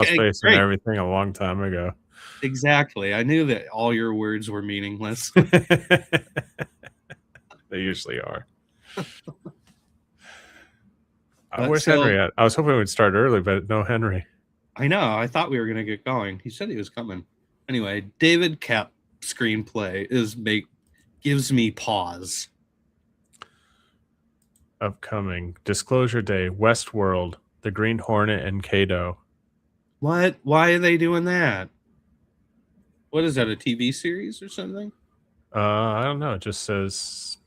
face and everything a long time ago. Exactly. I knew that all your words were meaningless. They usually are. I wish Henry. I was hoping we'd start early, but no Henry. I know. I thought we were going to get going. He said he was coming. Anyway, David Koepp screenplay gives me pause. Upcoming Disclosure Day, Westworld, The Green Hornet, and Kato. What? Why are they doing that? What is that, a TV series or something? I don't know. It just says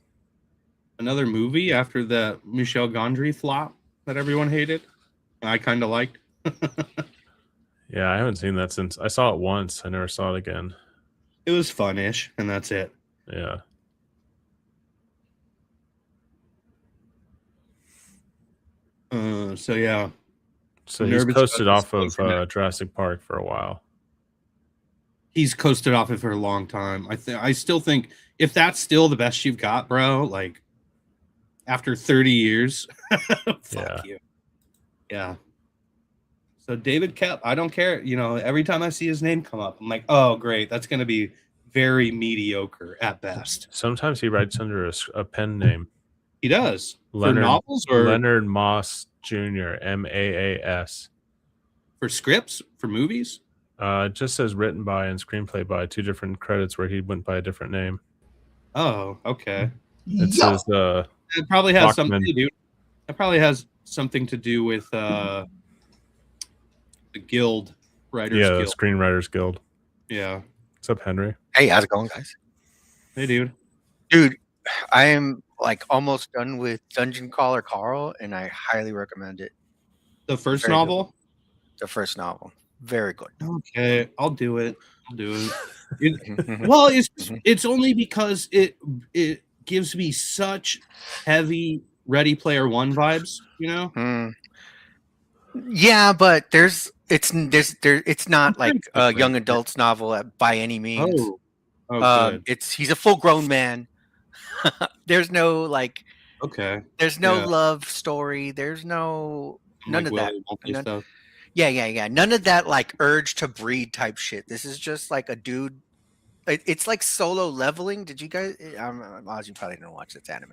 another movie after the Michel Gondry flop that everyone hated. I kind of liked. Yeah, I haven't seen that since I saw it once. I never saw it again. It was fun-ish, and that's it. Yeah. So yeah. So he's coasted off of Jurassic Park for a while. He's coasted off it for a long time. I still think if that's still the best you've got, bro, like after 30 years, fuck you. Yeah. So David Koepp, I don't care. You know, every time I see his name come up, I'm like, oh, great. That's going to be very mediocre at best. Sometimes he writes under a pen name. He does. Leonard, for novels or Leonard Moss Jr., Maas. For scripts? For movies? It just says written by and screenplay by, 2 different credits where he went by a different name. Oh, okay. It says it probably has something to do. It probably has something to do with the Guild Writers Guild. The Screenwriters Guild. Yeah. What's up, Henry? Hey, how's it going, guys? Hey, dude. Dude, I am like almost done with Dungeon Crawler Carl, and I highly recommend it. The first novel? Good. The first novel. Very good. Okay, I'll do it. Well, it's only because it gives me such heavy Ready Player One vibes, you know? Yeah, but it's not like a young adult's novel by any means. He's a full grown man. There's no there's no love story. There's none of that. Yeah. None of that like urge to breed type shit. This is just like a dude. It's like Solo Leveling. Did you guys? Oz, you probably didn't watch this anime.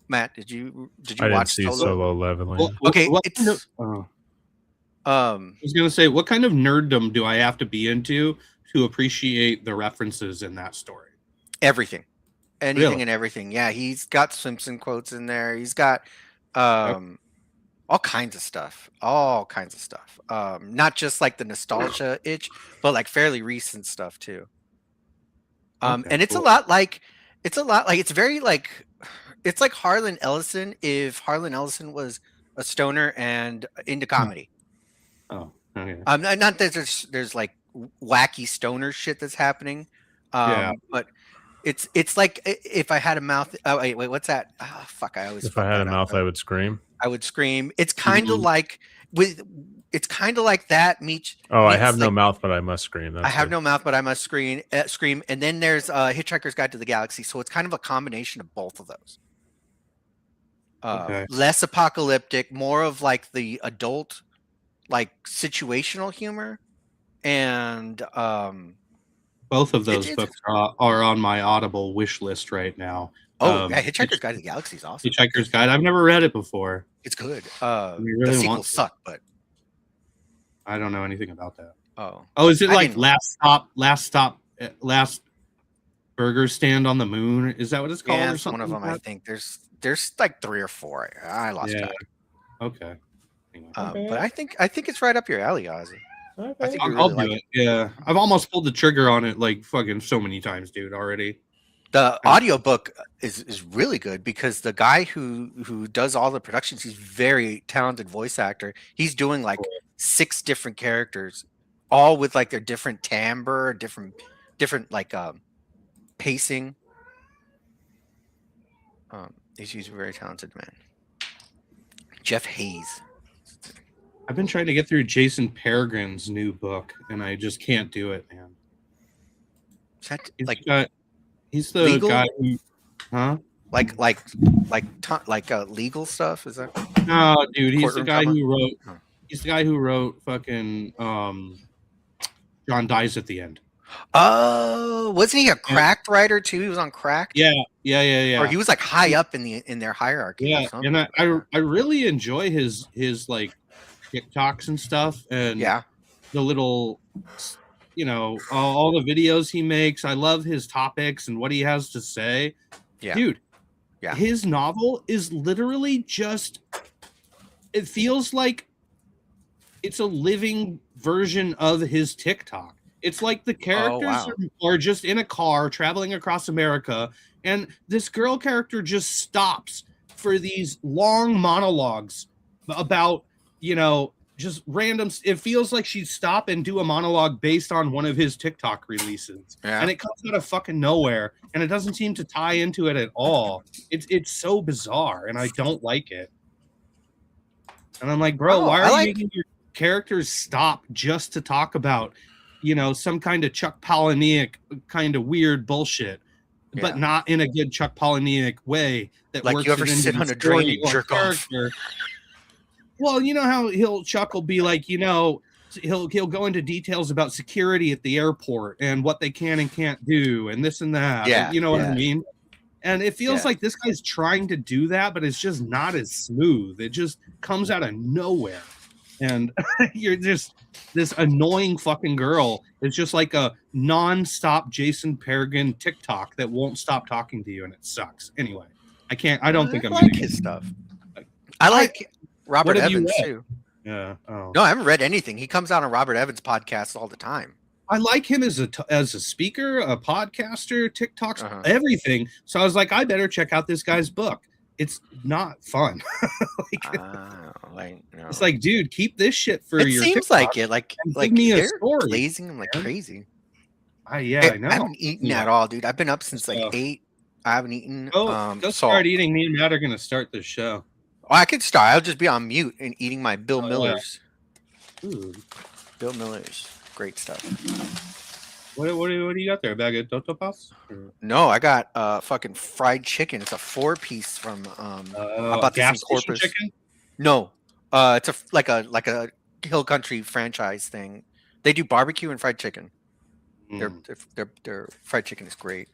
Matt, did you watch Solo Leveling? Well, okay, I was gonna say, what kind of nerddom do I have to be into to appreciate the references in that story? Everything, anything and everything. Yeah, he's got Simpson quotes in there. He's got all kinds of stuff. Not just like the nostalgia itch, but like fairly recent stuff too. And it's a lot like it's very like it's like Harlan Ellison if Harlan Ellison was a stoner and into comedy. Oh, okay. Not that there's like wacky stoner shit that's happening. But it's like if I had a mouth. Oh wait, what's that? Oh fuck! If I had a mouth, I would scream. I would scream. It's kind of like it's kind of like that meets. I have no mouth, but I must scream. I have no mouth, but I must scream. And then there's Hitchhiker's Guide to the Galaxy. So it's kind of a combination of both of those. Less apocalyptic, more of like the adult, like situational humor, and both of those books are on my Audible wish list right now. Hitchhiker's Guide to the Galaxy is awesome. Hitchhiker's Guide. I've never read it before. It's good. Really the sequels suck, but I don't know anything about that. Oh, is it like last burger stand on the moon? Is that what it's called? Yeah, or something one of them. like I think there's like 3 or 4. I lost track. Okay. Anyway. But I think it's right up your alley, Ozzy. Okay. I think I'll do it. Yeah, I've almost pulled the trigger on it like fucking so many times, dude. Already. The audiobook is really good because the guy who does all the productions, he's very talented voice actor. He's doing like 6 different characters, all with like their different timbre, different like pacing. He's a very talented man. Jeff Hayes. I've been trying to get through Jason Peregrine's new book, and I just can't do it, man. Is that he's the legal? Guy who, huh? Like legal stuff? Is that? No, dude. He's the guy who wrote. He's the guy who wrote fucking John Dies at the End. Oh, wasn't he a cracked writer too? He was on crack. Yeah. Or he was like high up in their hierarchy. Yeah, and I really enjoy his like TikToks and stuff, and the little, all the videos he makes. I love his topics and what he has to say. Yeah, dude. Yeah, his novel is literally just. It feels like it's a living version of his TikTok. It's like the characters are just in a car traveling across America, and this girl character just stops for these long monologues about, just random. It feels like she'd stop and do a monologue based on one of his TikTok releases, and it comes out of fucking nowhere, and it doesn't seem to tie into it at all. It's so bizarre, and I don't like it. And I'm like, bro, why are you making your characters stop just to talk about, some kind of Chuck Palahniuk kind of weird bullshit, but not in a good Chuck Palahniuk way that like works. You ever sit on a drain and jerk off? Well, you know how Chuck will be like, he'll go into details about security at the airport and what they can and can't do and this and that. Yeah, you know what I mean? And it feels like this guy's trying to do that, but it's just not as smooth. It just comes out of nowhere. And you're just this annoying fucking girl. It's just like a non-stop Jason Peregrine TikTok that won't stop talking to you, and it sucks. Anyway, I don't think I'm like his stuff. I like Robert Evans too. Yeah. Oh. No, I haven't read anything. He comes out on Robert Evans podcasts all the time. I like him as a speaker, a podcaster, TikToks, everything. So I was like, I better check out this guy's book. It's not fun. It's like, dude, keep this shit for your. It seems TikTok like it. Like me a story. Blazing him like crazy. I know. I haven't eaten at all, dude. I've been up since like 8. I haven't eaten. Go start eating. Me and Matt are gonna start the show. Oh, I could start. I'll just be on mute and eating my Bill Miller's. Ooh. Bill Miller's. Great stuff. What do you got there? A bag of Totopas? No, I got fucking fried chicken. It's a 4-piece from I bought this in Corpus. Chicken? No. It's like a Hill Country franchise thing. They do barbecue and fried chicken. Their fried chicken is great.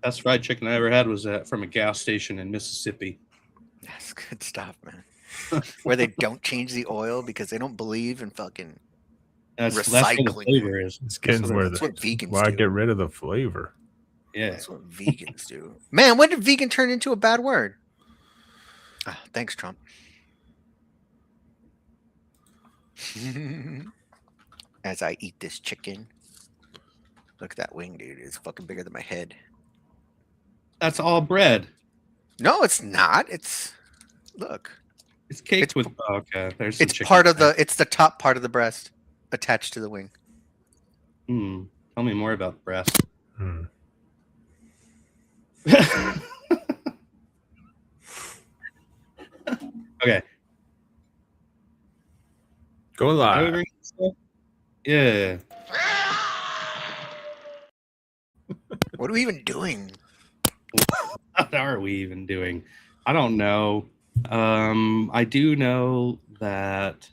Best fried chicken I ever had was from a gas station in Mississippi. That's good stuff, man. Where they don't change the oil because they don't believe in fucking recycling. That's what the flavor is. It's getting that's what vegans why do. get rid of the flavor. Yeah, that's what vegans do. Man, when did vegan turn into a bad word? Oh, thanks, Trump. As I eat this chicken, look at that wing, dude. It's fucking bigger than my head. That's all bread. No, it's not. It's look. It's caked with. Okay, there's. It's part of the. It's the top part of the breast attached to the wing. Tell me more about the breast. Okay. Go live. Yeah. What are we even doing? What are we even doing? I don't know. I do know that.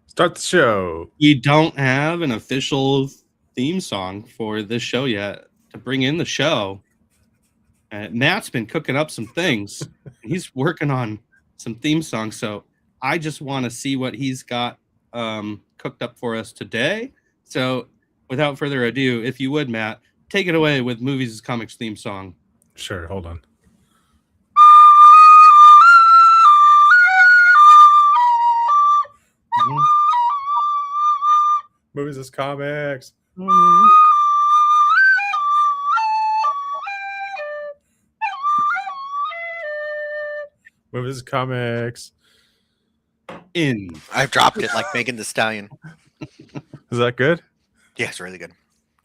Start the show. We don't have an official theme song for this show yet to bring in the show. Matt's been cooking up some things. He's working on some theme songs. So I just want to see what he's got cooked up for us today. So without further ado, if you would, Matt, take it away with Movies is Comics theme song. Sure, hold on. Movies is Comics. Movies is Comics. I've dropped it like Megan the Stallion. Is that good? Yeah, it's really good.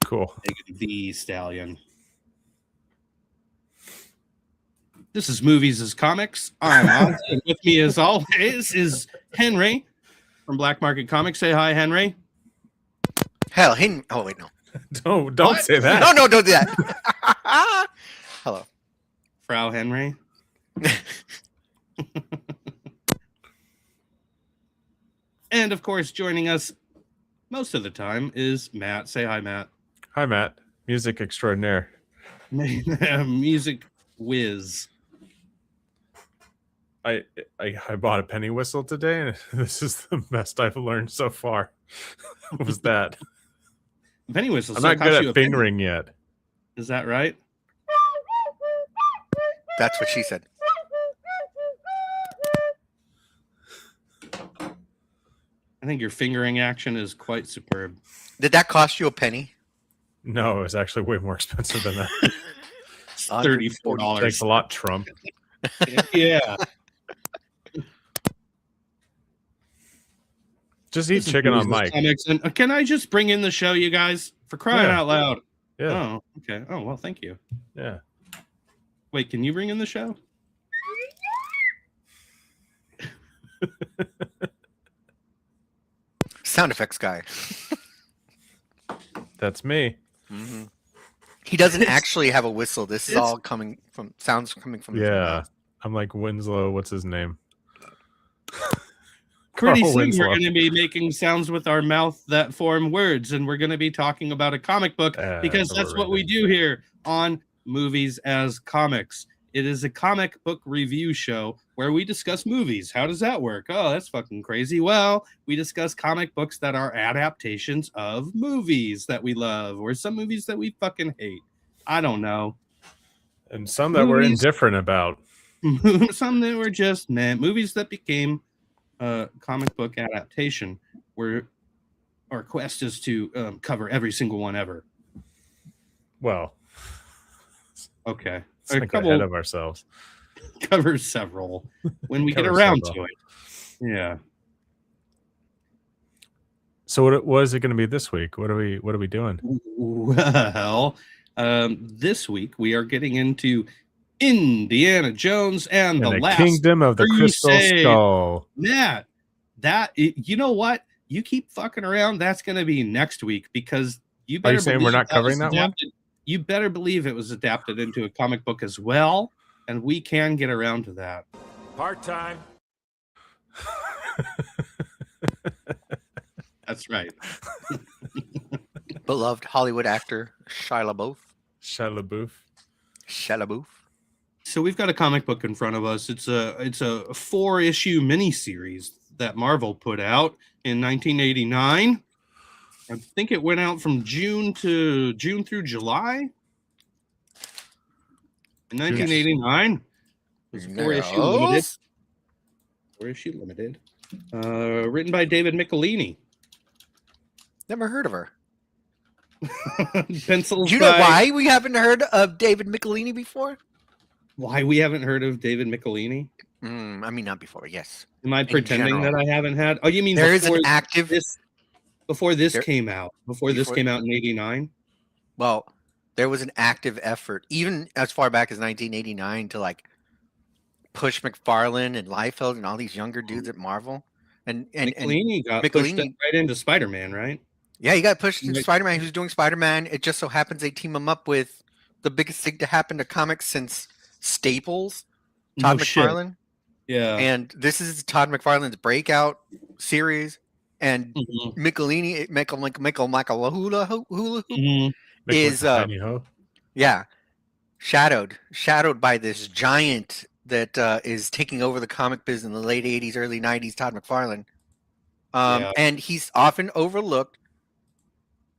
Cool. Megan the Stallion. This is Movies is Comics. I'm Ozzy, and with me as always is Henry from Black Market Comics. Say hi, Henry. Hell, Henry. Oh, wait, no. Don't say that. No, don't do that. Hello. Frau Henry. And of course, joining us most of the time is Matt. Say hi, Matt. Hi, Matt. Music extraordinaire. Music whiz. I bought a penny whistle today, and this is the best I've learned so far. Was that penny whistle? I'm not good at fingering yet. Is that right? That's what she said. I think your fingering action is quite superb. Did that cost you a penny? No, it was actually way more expensive than that. $34. Thanks a lot, Trump. Yeah. Just eat chicken on mic. And can I just bring in the show, you guys? For crying out loud. Yeah. Oh, okay. Oh, well, thank you. Yeah. Wait, can you bring in the show? Sound effects guy. That's me. Mm-hmm. He doesn't actually have a whistle. This is all sounds coming from. Yeah. I'm like Winslow. What's his name? Pretty soon we're going to be making sounds with our mouth that form words, and we're going to be talking about a comic book because that's what we do here on Movies as Comics. It is a comic book review show where we discuss movies. How does that work? Oh, that's fucking crazy. Well, we discuss comic books that are adaptations of movies that we love or some movies that we fucking hate. I don't know. And some that we're indifferent about. Some that were just movies that became comic book adaptation where our quest is to cover every single one ever. Well, okay. A couple ahead of ourselves. Cover several when we get around to it. Yeah. So what is it going to be this week? What are we doing? Well, this week we are getting into Indiana Jones and the Last Kingdom of the Crystal Skull. Matt, you know what? You keep fucking around. That's going to be next week because you better. Are you saying we're not covering that one? You better believe it was adapted into a comic book as well, and we can get around to that. Part-time. That's right. Beloved Hollywood actor Shia LaBeouf. Shia LaBeouf. So we've got a comic book in front of us. It's a 4-issue miniseries that Marvel put out in 1989. I think it went out from June through July. In 1989, it was 4-issue limited. 4-issue limited. Written by David Michelini. Never heard of her. Pencils. Do you know why we haven't heard of David Michelini before? Why we haven't heard of David Michelini? I mean, not before. Yes. Am I pretending that I haven't had? Oh, you mean there is an active before this came out? Before this came out in '89? Well, there was an active effort, even as far back as 1989, to like push McFarlane and Liefeld and all these younger dudes at Marvel. And Michelini got pushed right into Spider-Man, right? Yeah, he got pushed into Spider-Man. He was doing Spider-Man. It just so happens they team him up with the biggest thing to happen to comics since Staples, Todd McFarlane. Yeah. And this is Todd McFarlane's breakout series. And Michelini, is shadowed by this giant that is taking over the comic business in the late 80s, early 90s, Todd McFarlane. And he's often overlooked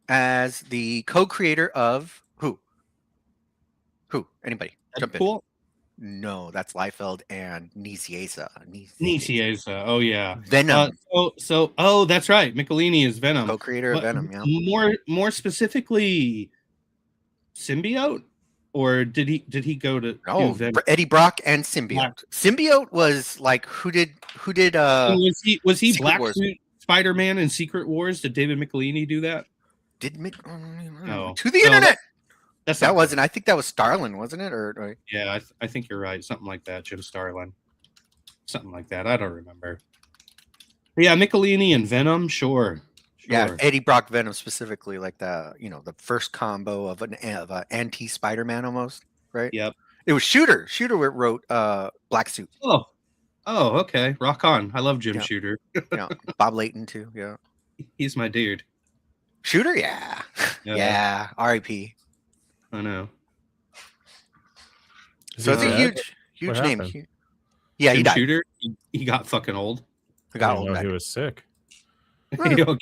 as the co-creator of who? Anybody? Jump in. No, that's Liefeld and Nicieza. Oh yeah, Venom. So that's right. Michelini is Venom, co-creator of Venom. Yeah. More specifically, Symbiote, or did he go to? Eddie Brock and Symbiote. Yeah. Symbiote was like who did? Was he Black Suit Spider-Man in Secret Wars? Did David Michelini do that? No. To the internet. That wasn't. I think that was Starlin, wasn't it? Or yeah, I think you're right. Something like that. Jim Starlin. Something like that. I don't remember. But yeah, Michelini and Venom. Sure. Yeah, Eddie Brock Venom specifically, like the first combo of an anti Spider-Man almost, right? Yep. It was Shooter. Shooter wrote Black Suit. Oh, Oh, okay. Rock on. I love Jim Shooter. Bob Layton too. Yeah. He's my dude. Shooter, yeah. Yeah. R.I.P. I know. So it's a huge name. Yeah, Jim Shooter, he got fucking old. He got old. He was sick. Okay.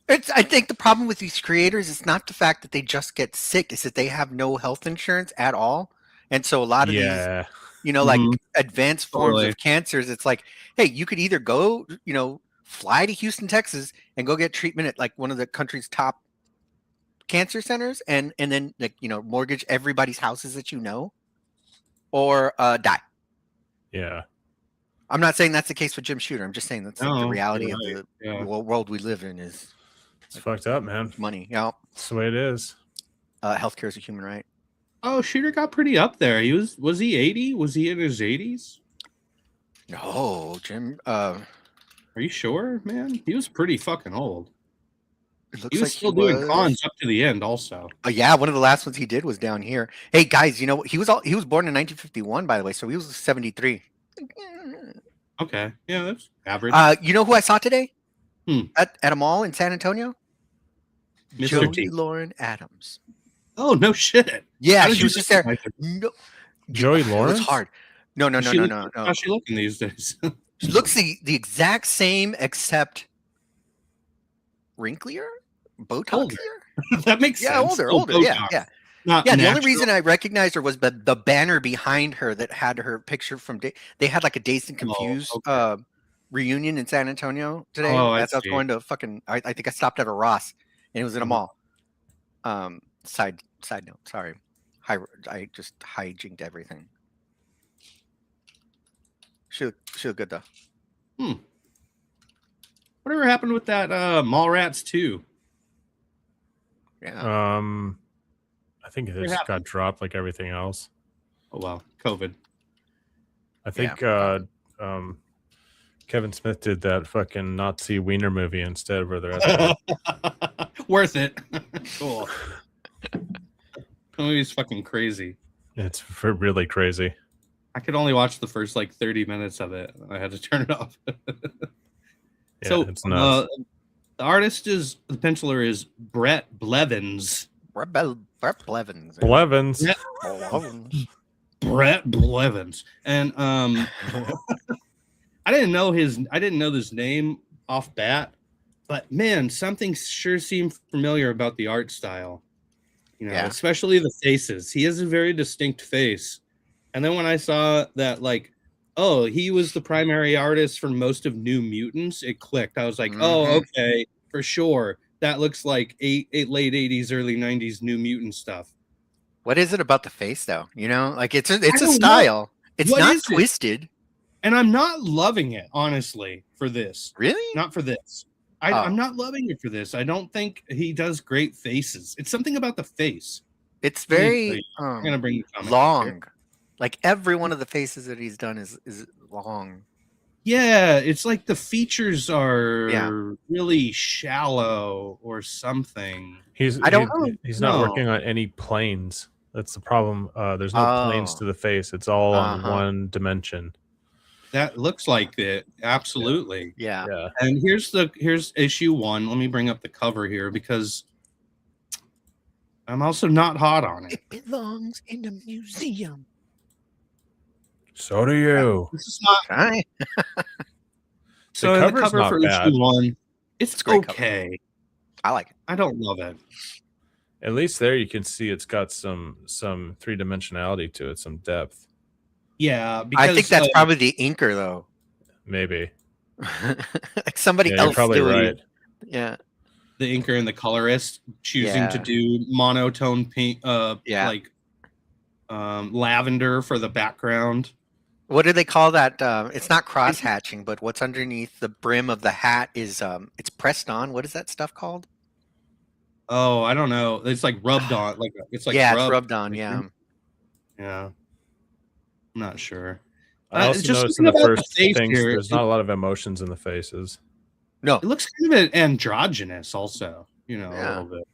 I think the problem with these creators is not the fact that they just get sick, it's that they have no health insurance at all. And so a lot of these, like advanced forms of cancers, it's like, hey, you could either go, fly to Houston, Texas and go get treatment at like one of the country's top cancer centers and then like, mortgage everybody's houses that or die. Yeah. I'm not saying that's the case with Jim Shooter. I'm just saying that's like the reality of the world we live in is. It's fucked up, man. Money, yeah. That's the way it is. Healthcare is a human right. Oh, Shooter got pretty up there. Was he 80? Was he in his 80s? No, Jim. Are you sure, man? He was pretty fucking old. It looks he was still doing cons up to the end, also. Yeah, one of the last ones he did was down here. Hey guys, he was born in 1951, by the way, so he was 73. Okay, yeah, that's average. You know who I saw today? At a mall in San Antonio? Joey Lauren Adams. Oh, no shit. Yeah, she was just there. No, Joey Lawrence? It was hard. No. How's she looking these days? She looks the exact same, except wrinklier, Botoxier. That makes sense. Older. Yeah. The only reason I recognized her was the banner behind her that had her picture from. They had like a Dazed and Confused reunion in San Antonio today. As I was going to I think I stopped at a Ross, and it was in a mall. Side note, sorry, I just hijacked everything. She looked good though. Whatever happened with that Mallrats 2? Yeah. I think it just got dropped like everything else. Oh well, COVID. I think Kevin Smith did that fucking Nazi wiener movie instead for the rest of it. Worth it. Cool. The movie's fucking crazy. It's really crazy. I could only watch the first like 30 minutes of it. I had to turn it off. It's nuts. The artist the penciler is Brett Blevins. Brett Blevins. Brett Blevins. And I didn't know his name off bat, but man, something sure seemed familiar about the art style. Especially the faces. He has a very distinct face. And then when I saw that, like, oh, he was the primary artist for most of New Mutants, it clicked. I was like, oh, okay, for sure. That looks like late 80s, early 90s New Mutant stuff. What is it about the face, though? Like it's a style. Know. It's not twisted. And I'm not loving it, honestly, for this. Really? Not for this. I'm not loving it for this. I don't think he does great faces. It's something about the face. It's very I'm gonna bring long. Here. Like every one of the faces that he's done is long. Yeah, it's like the features are really shallow or something. He's not working on any planes. That's the problem. There's no planes to the face. It's all on one dimension. That looks like it. Absolutely. Yeah. And here's issue 1. Let me bring up the cover here because I'm also not hot on it. It belongs in a museum. So do you. This is not. So the cover for issue 1, it's okay. Cover. I like it. I don't love it. At least there you can see it's got some three-dimensionality to it, some depth. Yeah, because I think that's probably the inker, though. Maybe. Like somebody else. You're probably right. Yeah. The inker and the colorist choosing to do monotone paint, like lavender for the background. What do they call that? It's not cross hatching, but what's underneath the brim of the hat is it's pressed on. What is that stuff called? Oh, I don't know. It's like rubbed on. It's rubbed on. Yeah. Yeah. I'm not sure. I also noticed in the first things there's not a lot of emotions in the faces. No, it looks kind of androgynous, also. A little bit.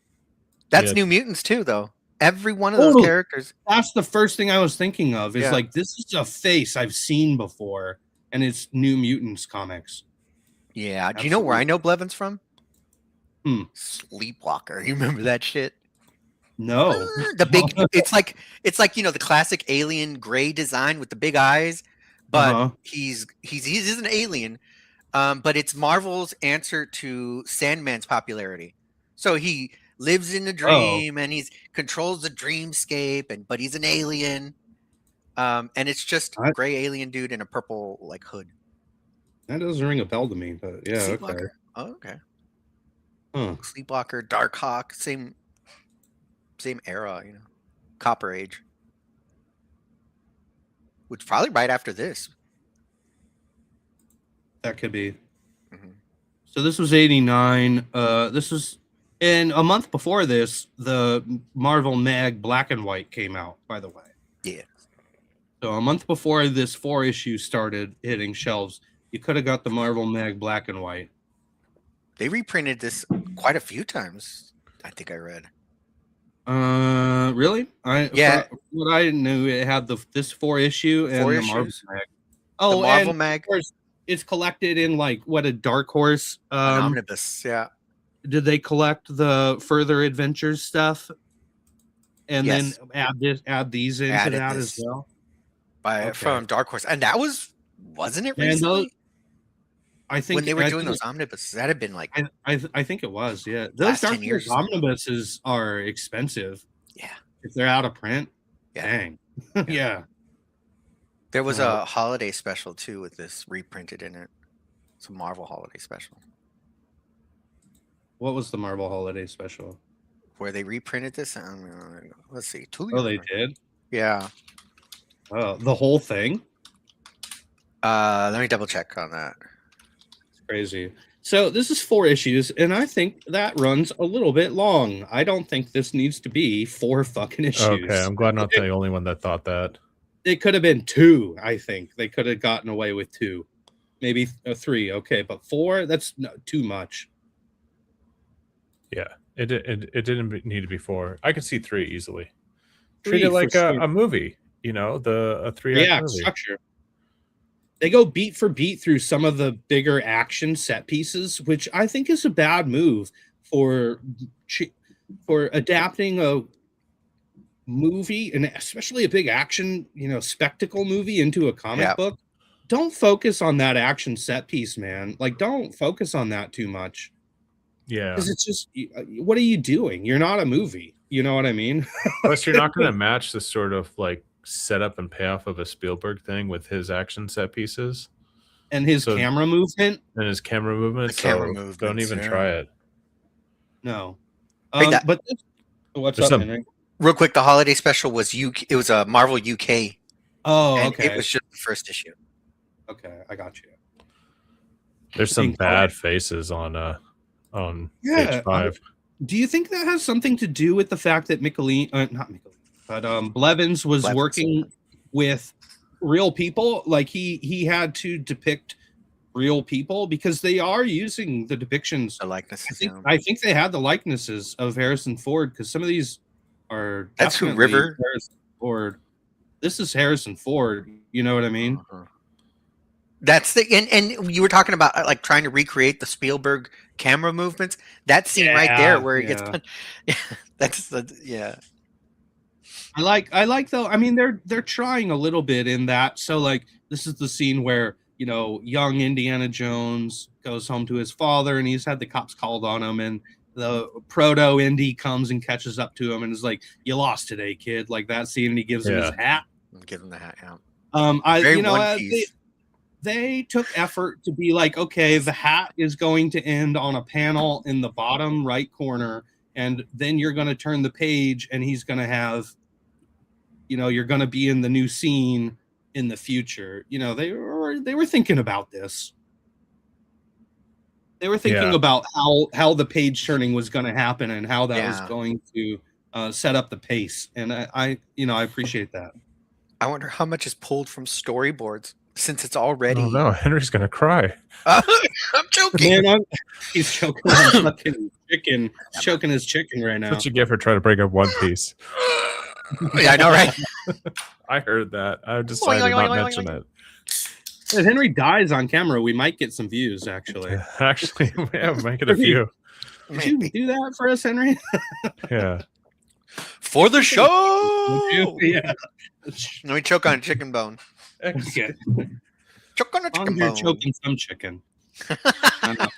That's New Mutants too, though. Every one of those characters. That's the first thing I was thinking of. Is like, this is a face I've seen before, and it's New Mutants comics. Yeah. Absolutely. Do you know where I know Blevins from? Sleepwalker. You remember that shit? No. The big. It's like the classic alien gray design with the big eyes, but he's an alien. But it's Marvel's answer to Sandman's popularity. So he lives in a dream and he controls the dreamscape, but he's an alien. And it's just a gray alien dude in a purple like hood. That doesn't ring a bell to me, but yeah, Sleepwalker. Oh, okay. Sleepwalker, Darkhawk, same era, Copper Age. Which probably right after this. That could be. So this was 89. This was, and a month before this, the Marvel Mag Black and White came out, by the way. Yeah. So a month before this 4 issues started hitting shelves, you could have got the Marvel Mag Black and White. They reprinted this quite a few times, I think I read. Really? What I knew, it had this 4 issue and the Marvel Mag. Oh, the Marvel Mag. Of course, it's collected in like a Dark Horse an omnibus. Yeah. Did they collect the Further Adventures stuff, and then add these into that as well? From Dark Horse, and that wasn't it recently? I think when they were doing those omnibuses, that had been like I think it was. Yeah, those Dark Horse omnibuses are expensive. Yeah, if they're out of print, dang. Yeah. There was a holiday special too with this reprinted in it. It's a Marvel holiday special. What was the Marvel holiday special? Where they reprinted this? Let's see. They did? Yeah. Oh, the whole thing? Let me double check on that. It's crazy. So this is 4 issues, and I think that runs a little bit long. I don't think this needs to be 4 fucking issues. Okay, I'm glad I'm not the only one that thought that. It could have been 2, I think. They could have gotten away with 2. Maybe 3, okay. But 4, that's too much. Yeah, it didn't need to be 4. I could see 3 easily. Treat it like a movie, a 3-act movie. Structure. They go beat for beat through some of the bigger action set pieces, which I think is a bad move for adapting a movie, and especially a big action, spectacle movie into a comic book. Don't focus on that action set piece, man. Like, don't focus on that too much. Yeah, because it's just, what are you doing? You're not a movie. You know what I mean? Plus, you're not going to match the sort of like setup and payoff of a Spielberg thing with his action set pieces and his camera movement. Don't even try it. No, but what's up, Henry? Real quick, the holiday special was It was a Marvel UK. Oh, okay. It was just the first issue. Okay, I got you. There's some bad faces on page 5. Do you think that has something to do with the fact that Blevins was working with real people? Like he had to depict real people, because they are using the depictions. The likenesses. I think they had the likenesses of Harrison Ford, because some of these are. That's who River. Harrison Ford. This is Harrison Ford. You know what I mean? That's the and you were talking about like trying to recreate the Spielberg camera movements. That scene right there where it gets that's I like though. I mean, they're trying a little bit in that. So like, this is the scene where young Indiana Jones goes home to his father, and he's had the cops called on him, and the proto Indy comes and catches up to him and is like, "You lost today, kid." Like that scene, and he gives him his hat. Give him the hat. Yeah. They took effort to be like, okay, the hat is going to end on a panel in the bottom right corner, and then you're going to turn the page, and he's going to have, you're going to be in the new scene in the future. They were thinking about this. They were thinking about how the page turning was going to happen and how that was going to set up the pace. And I appreciate that. I wonder how much is pulled from storyboards, since it's already. Oh no, Henry's gonna cry. I'm joking. Man, he's joking. I'm fucking chicken. He's choking his chicken right now. That's what you get for trying to bring up One Piece. Yeah, I know, right? I heard that. I decided to not mention it. If Henry dies on camera, we might get some views, actually. Actually, yeah, make it a few. Would you do that for us, Henry? Yeah. For the show! Yeah. Let me choke on a chicken bone. Okay. Choke on a chicken You're bone. choking some chicken. But,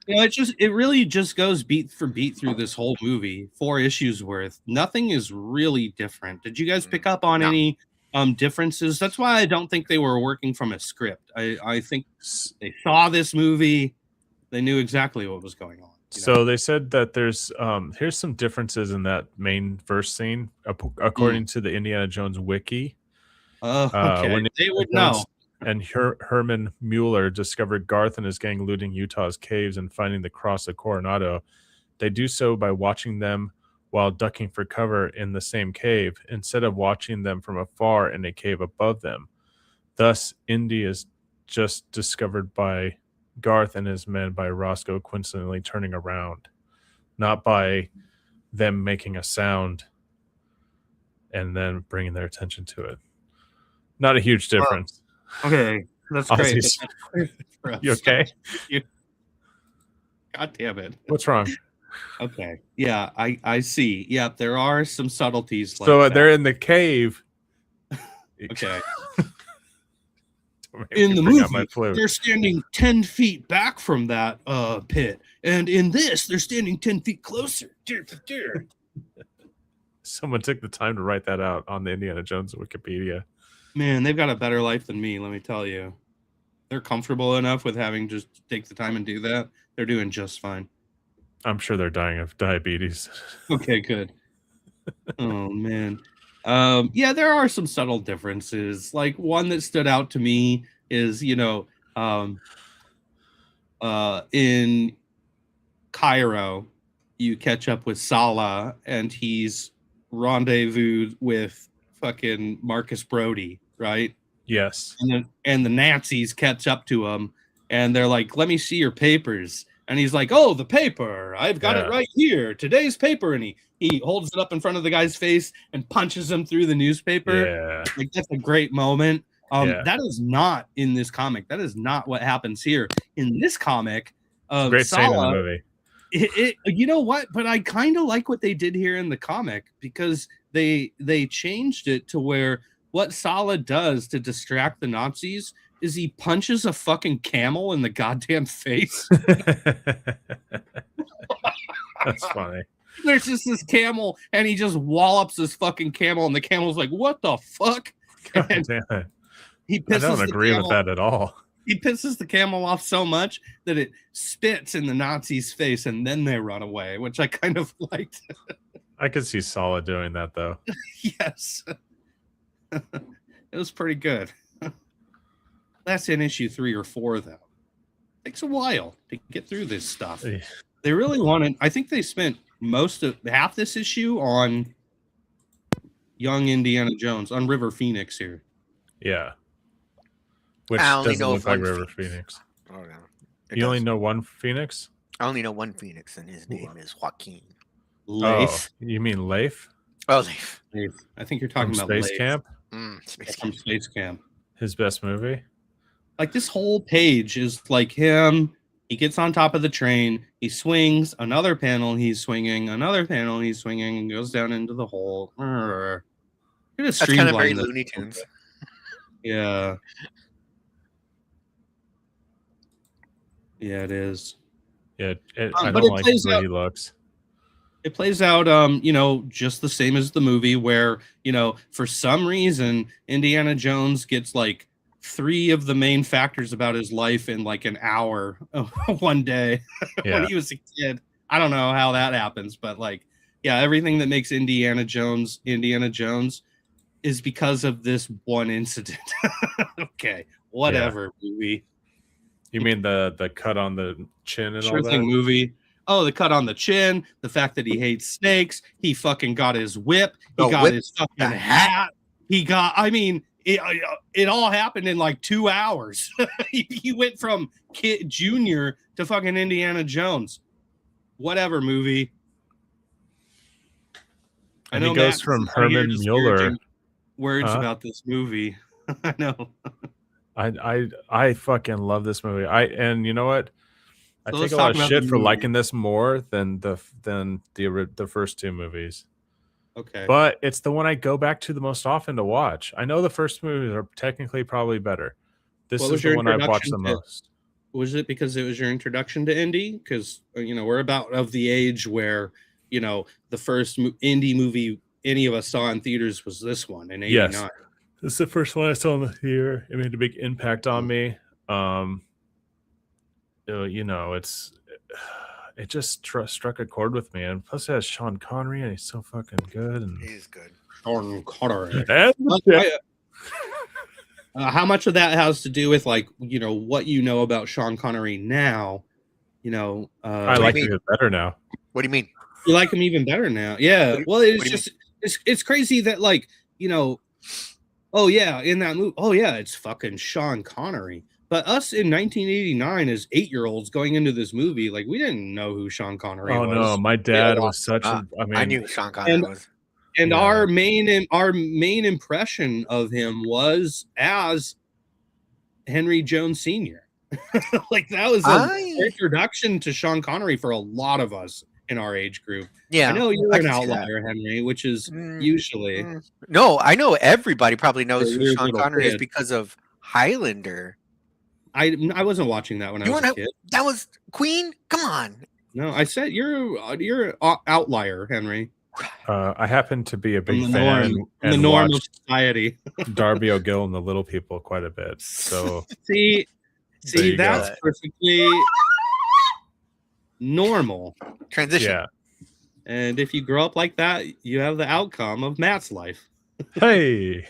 it really just goes beat for beat through this whole movie. 4 issues worth. Nothing is really different. Did you guys pick up on any differences? That's why I don't think they were working from a script. I think they saw this movie, they knew exactly what was going on. So they said that there's here's some differences in that main first scene according to the Indiana Jones wiki. Okay. When they would know. And Herman Mueller discovered Garth and his gang looting Utah's caves and finding the Cross of Coronado. They do so by watching them while ducking for cover in the same cave, instead of watching them from afar in a cave above them. Thus, Indy is just discovered by Garth and his men by Roscoe coincidentally turning around, not by them making a sound and then bringing their attention to it. Not a huge difference. Okay, that's great. You okay? God damn it. What's wrong? Okay. Yeah, I see. Yeah, there are some subtleties. So they're in the cave. Okay. In the movie, they're standing 10 feet back from that pit. And in this, they're standing 10 feet closer. Someone took the time to write that out on the Indiana Jones Wikipedia. Man, they've got a better life than me, let me tell you. They're comfortable enough with having just take the time and do that. They're doing just fine. I'm sure they're dying of diabetes. Okay, good. Oh, man. Yeah, there are some subtle differences. Like, one that stood out to me is, in Cairo, you catch up with Salah, and he's rendezvoused with fucking Marcus Brody, right? Yes. And the Nazis catch up to him, and they're like, "Let me see your papers." And he's like, "Oh, the paper. I've got it right here. Today's paper." And he holds it up in front of the guy's face and punches him through the newspaper. Yeah. Like, that's a great moment. That is not in this comic. That is not what happens here. In this comic, great scene in the movie. You know what? But I kind of like what they did here in the comic, because they changed it to where what Salah does to distract the Nazis is he punches a fucking camel in the goddamn face. That's funny. There's just this camel, and he just wallops this fucking camel, and the camel's like, "What the fuck?" And damn it. I don't agree with that at all. He pisses the camel off so much that it spits in the Nazi's face, and then they run away, which I kind of liked. I could see Salah doing that, though. Yes. It was pretty good. That's in issue 3 or 4, though. Takes a while to get through this stuff. Yeah. They really wanted, I think they spent half this issue on young Indiana Jones, on River Phoenix here. Yeah. Which doesn't look like River Phoenix. Oh, no. You only know one Phoenix? I only know one Phoenix, and his name is Joaquin. Leif? Oh, you mean Leif? Oh, Leif. I think you're talking about Space Leif. Camp? From Space Camp. His best movie? Like, this whole page is like him. He gets on top of the train. He swings. Another panel, he's swinging. Another panel, he's swinging, and goes down into the hole. That's kind of very Looney Tunes. Yeah. Yeah, it is. Yeah, I don't like the way he looks. It plays out, just the same as the movie, where, for some reason, Indiana Jones gets like 3 of the main factors about his life in like an hour one day when he was a kid. I don't know how that happens, but everything that makes Indiana Jones is because of this one incident. Okay, whatever, movie. You mean the cut on the chin and all that? Thing movie. Oh, the cut on the chin, the fact that he hates snakes, he fucking got his whip, he got his fucking hat. He got, it all happened in like 2 hours. He went from Kid Junior to fucking Indiana Jones. whatever movie. And he goes from Herman Mueller. Words about this movie. I know. I fucking love this movie. And you know what? I So take a lot of shit for liking this more than the first two movies. Okay. But it's the one I go back to the most often to watch. I know the first movies are technically probably better. This is the one I've watched the most. Was it because it was your introduction to indie? Because, we're about of the age where, the first indie movie any of us saw in theaters was this one in 89. Yes. This is the first one I saw in the theater. It made a big impact on me. It just struck a chord with me, and plus it has Sean Connery, and he's so fucking good. And he's good. Sean Connery. How much of that has to do with what you know about Sean Connery now? I like him better now. What do you mean? You like him even better now? Yeah. Well, it's crazy that oh yeah, in that movie, oh yeah, it's fucking Sean Connery. But us in 1989 as 8-year-olds going into this movie, we didn't know who Sean Connery was. Oh no, my dad was such a. I knew who Sean Connery was. And our main impression of him was as Henry Jones Sr. That was an introduction to Sean Connery for a lot of us in our age group. Yeah, I know you're an outlier, Henry, which is usually. No, I know everybody probably knows who Sean Connery is because of Highlander. I wasn't watching that when I was a kid. That was Queen? Come on. No, I said you're an outlier, Henry. I happen to be a big fan and the norm of society. Darby O'Gill and the Little People quite a bit. So see, that's perfectly normal transition. Yeah. And if you grow up like that, you have the outcome of Matt's life. Hey.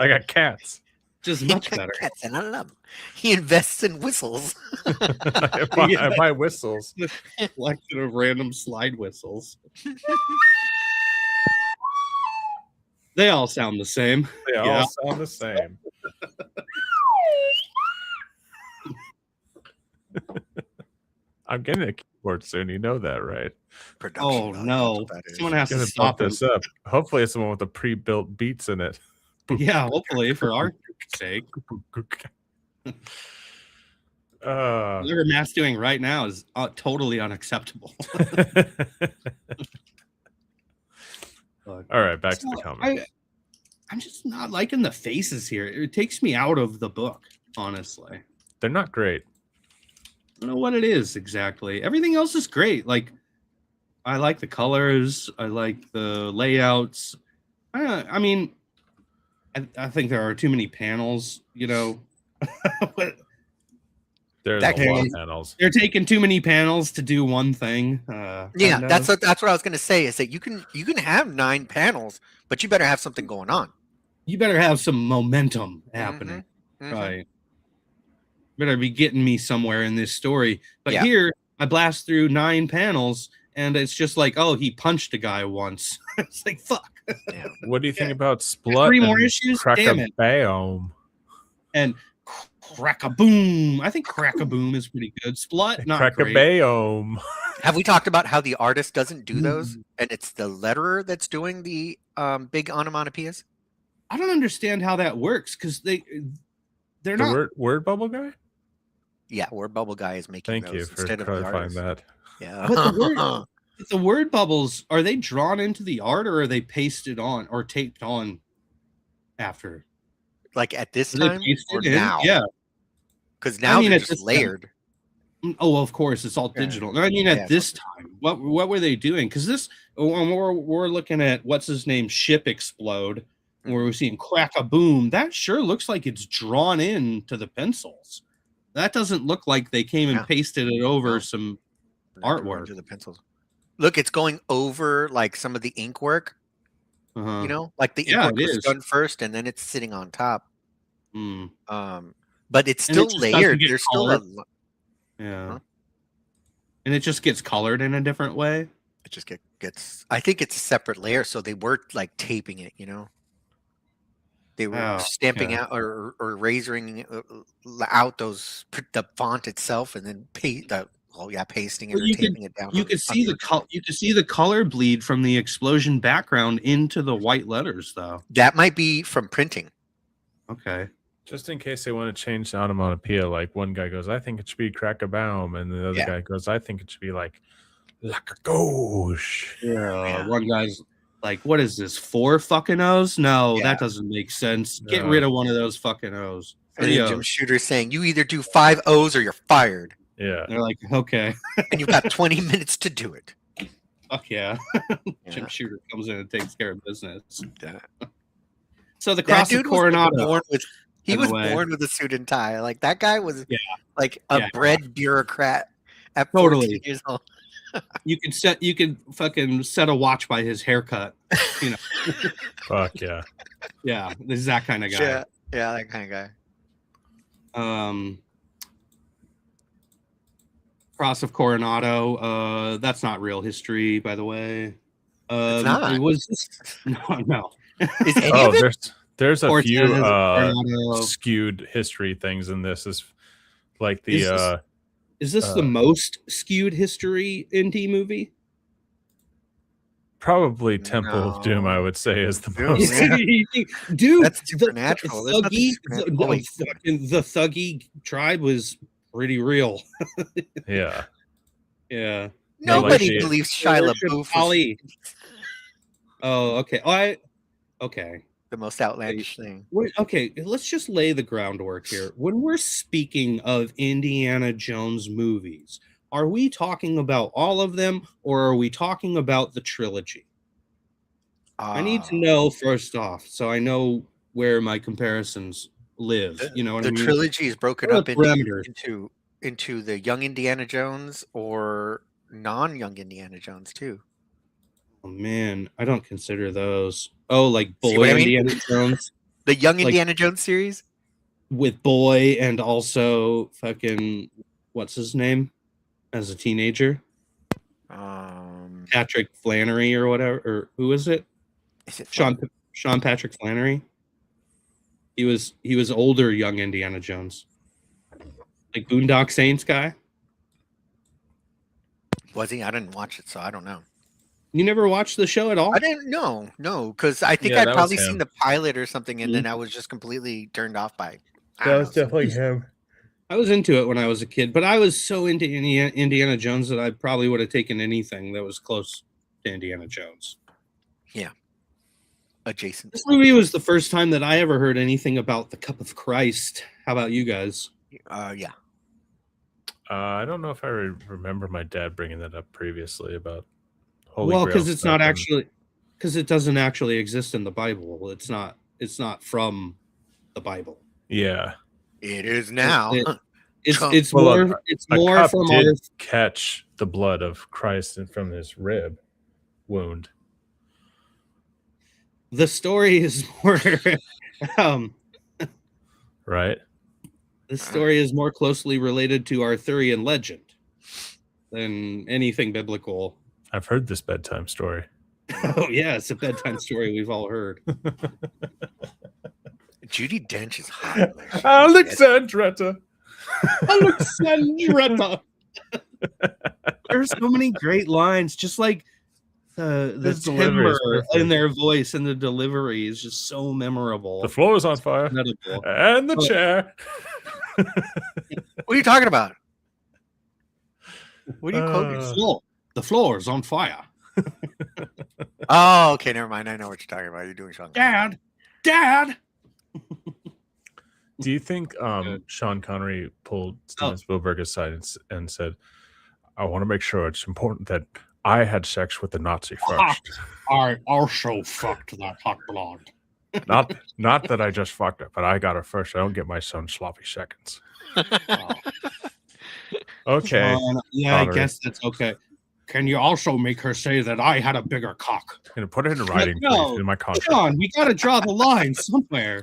I got cats. Just much better. Cats, and I love them. He invests in whistles. I buy whistles. Collection of random slide whistles. They all sound the same. They all sound the same. I'm getting a keyboard soon. You know that, right? Oh no! Someone has to stop this up. Hopefully, it's the one with the pre-built beats in it. Yeah, hopefully for our sake. Whatever Matt's doing right now is totally unacceptable. All right, back to the comment. I'm just not liking the faces here. It takes me out of the book, honestly. They're not great. I don't know what it is exactly. Everything else is great. I like the colors. I like the layouts. I mean, I think there are too many panels, but there's a lot of panels. They're taking too many panels to do one thing. Yeah, that's what I was going to say. Is that you can have 9 panels, but you better have something going on. You better have some momentum happening, right? Better be getting me somewhere in this story. But here, I blast through 9 panels, and it's just oh, he punched a guy once. It's fuck. Yeah. What do you think about Splut? 3 more issues? Damn it. And Crack-a-boom. I think Crack-a-boom is pretty good. Splut, not Crack-a-boom. Have we talked about how the artist doesn't do those, and it's the letterer that's doing the big onomatopoeias? I don't understand how that works because they're not word bubble guy. Yeah, word bubble guy is making. Thank you for clarifying that. Yeah, but the word bubbles, are they drawn into the art or are they pasted on or taped on after? At this time or now? Yeah, because now they're just layered. Oh, of course, it's all digital. I mean, at this time, what were they doing? Because when we're looking at what's his name, Ship Explode, and we're seeing Crack-a-boom. That sure looks like it's drawn into the pencils. That doesn't look like they came and pasted it over some artwork. To the pencils. Look, it's going over some of the ink work. The ink work was done first, and then it's sitting on top. But it's still layered. There's still and it just gets colored in a different way. It just gets. I think it's a separate layer, so they were taping it. They were stamping out or razoring out the font itself, and then pasting it or taping it down. You could see the color bleed from the explosion background into the white letters, though. That might be from printing. Okay. Just in case they want to change the onomatopoeia, like one guy goes, "I think it should be crack-a-baum," and the other guy goes, "I think it should be like lacagauche." Yeah. One guy's like, "What is this? 4 fucking O's? No, that doesn't make sense. Get rid of one of those fucking O's." And then Jim Shooter saying, "You either do 5 O's or you're fired." Yeah. They're like, "Okay." And you've got 20 minutes to do it. Fuck yeah. Jim Shooter comes in and takes care of business. Yeah. So the Cross of Coronado. He was born with a suit and tie. Like that guy was like a bred bureaucrat at 14 years old. You could fucking set a watch by his haircut. You know. Fuck yeah. Yeah, this is that kind of guy. Yeah, that kind of guy. Cross of Coronado. That's not real history, by the way. It's not. It was no. Is any of it? There's a few skewed history things in this. Is like the is this the most skewed history indie movie? Probably Temple of Doom, I would say, is the most. Dude, that's supernatural. The Thuggy tribe was pretty real. Yeah. Yeah. Nobody believes Shia LaBeouf. Oh, okay. Okay. The most outlandish thing. Okay, let's just lay the groundwork here. When we're speaking of Indiana Jones movies, are we talking about all of them, or are we talking about the trilogy? I need to know first off, so I know where my comparisons live. You know what I mean? The trilogy is broken up into the Young Indiana Jones or non-Young Indiana Jones too. Oh man, I don't consider those. Oh, like Boy Indiana Jones, the Young Indiana Jones series with Boy and also fucking what's his name as a teenager? Patrick Flannery or whatever, or who is it? Is it Sean Patrick Flannery? He was older Young Indiana Jones, like Boondock Saints guy. Was he? I didn't watch it, so I don't know. You never watched the show at all? I didn't know. No, because I think I'd probably seen the pilot or something, and then I was just completely turned off by it. That was definitely him. I was into it when I was a kid, but I was so into Indiana Jones that I probably would have taken anything that was close to Indiana Jones. Yeah. Adjacent. This movie was the first time that I ever heard anything about the Cup of Christ. How about you guys? Yeah. I don't know if I remember my dad bringing that up previously about because it's not actually, because it doesn't actually exist in the Bible. It's not from the Bible. Yeah, it is now. It's more from our catch the blood of Christ and from his rib wound. The story is more right. The story is more closely related to Arthurian legend than anything biblical. I've heard this bedtime story. Oh yeah, it's a bedtime story we've all heard. Judi Dench is hot. Alexandretta. Alexandretta. There's so many great lines, just like the timbre in their voice, and the delivery is just so memorable. The floor is on fire, and the chair. What are you talking about? What are you quoting? The floor is on fire. Oh, okay, never mind. I know what you're talking about. You're doing Sean Connery. Dad. Do you think Sean Connery pulled Steven Spielberg aside and said, "I want to make sure it's important that I had sex with the Nazi first. I also fucked that hot blonde. Not that I just fucked her, but I got her first. I don't get my son sloppy seconds." Okay. Yeah, Connery. I guess that's okay. Can you also make her say that I had a bigger cock? I'm gonna put it in writing in my contract. John, we gotta draw the line somewhere.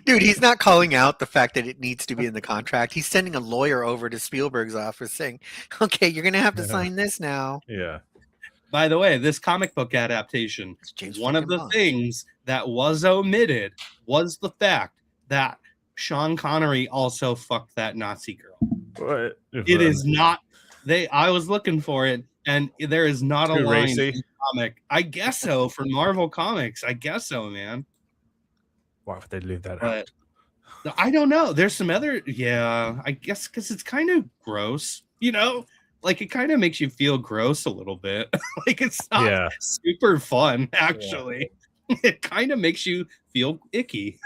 Dude, he's not calling out the fact that it needs to be in the contract. He's sending a lawyer over to Spielberg's office saying, "Okay, you're gonna have to sign this now." Yeah. By the way, this comic book adaptation, one of the things that was omitted was the fact that Sean Connery also fucked that Nazi girl. What? It is not. I was looking for it, and there is not a line in the comic. I guess so for Marvel Comics. I guess so, man. Why would they leave that out? I don't know. There's some other. Yeah, I guess because it's kind of gross. Like it kind of makes you feel gross a little bit. Like it's not super fun, actually. Yeah. It kind of makes you feel icky.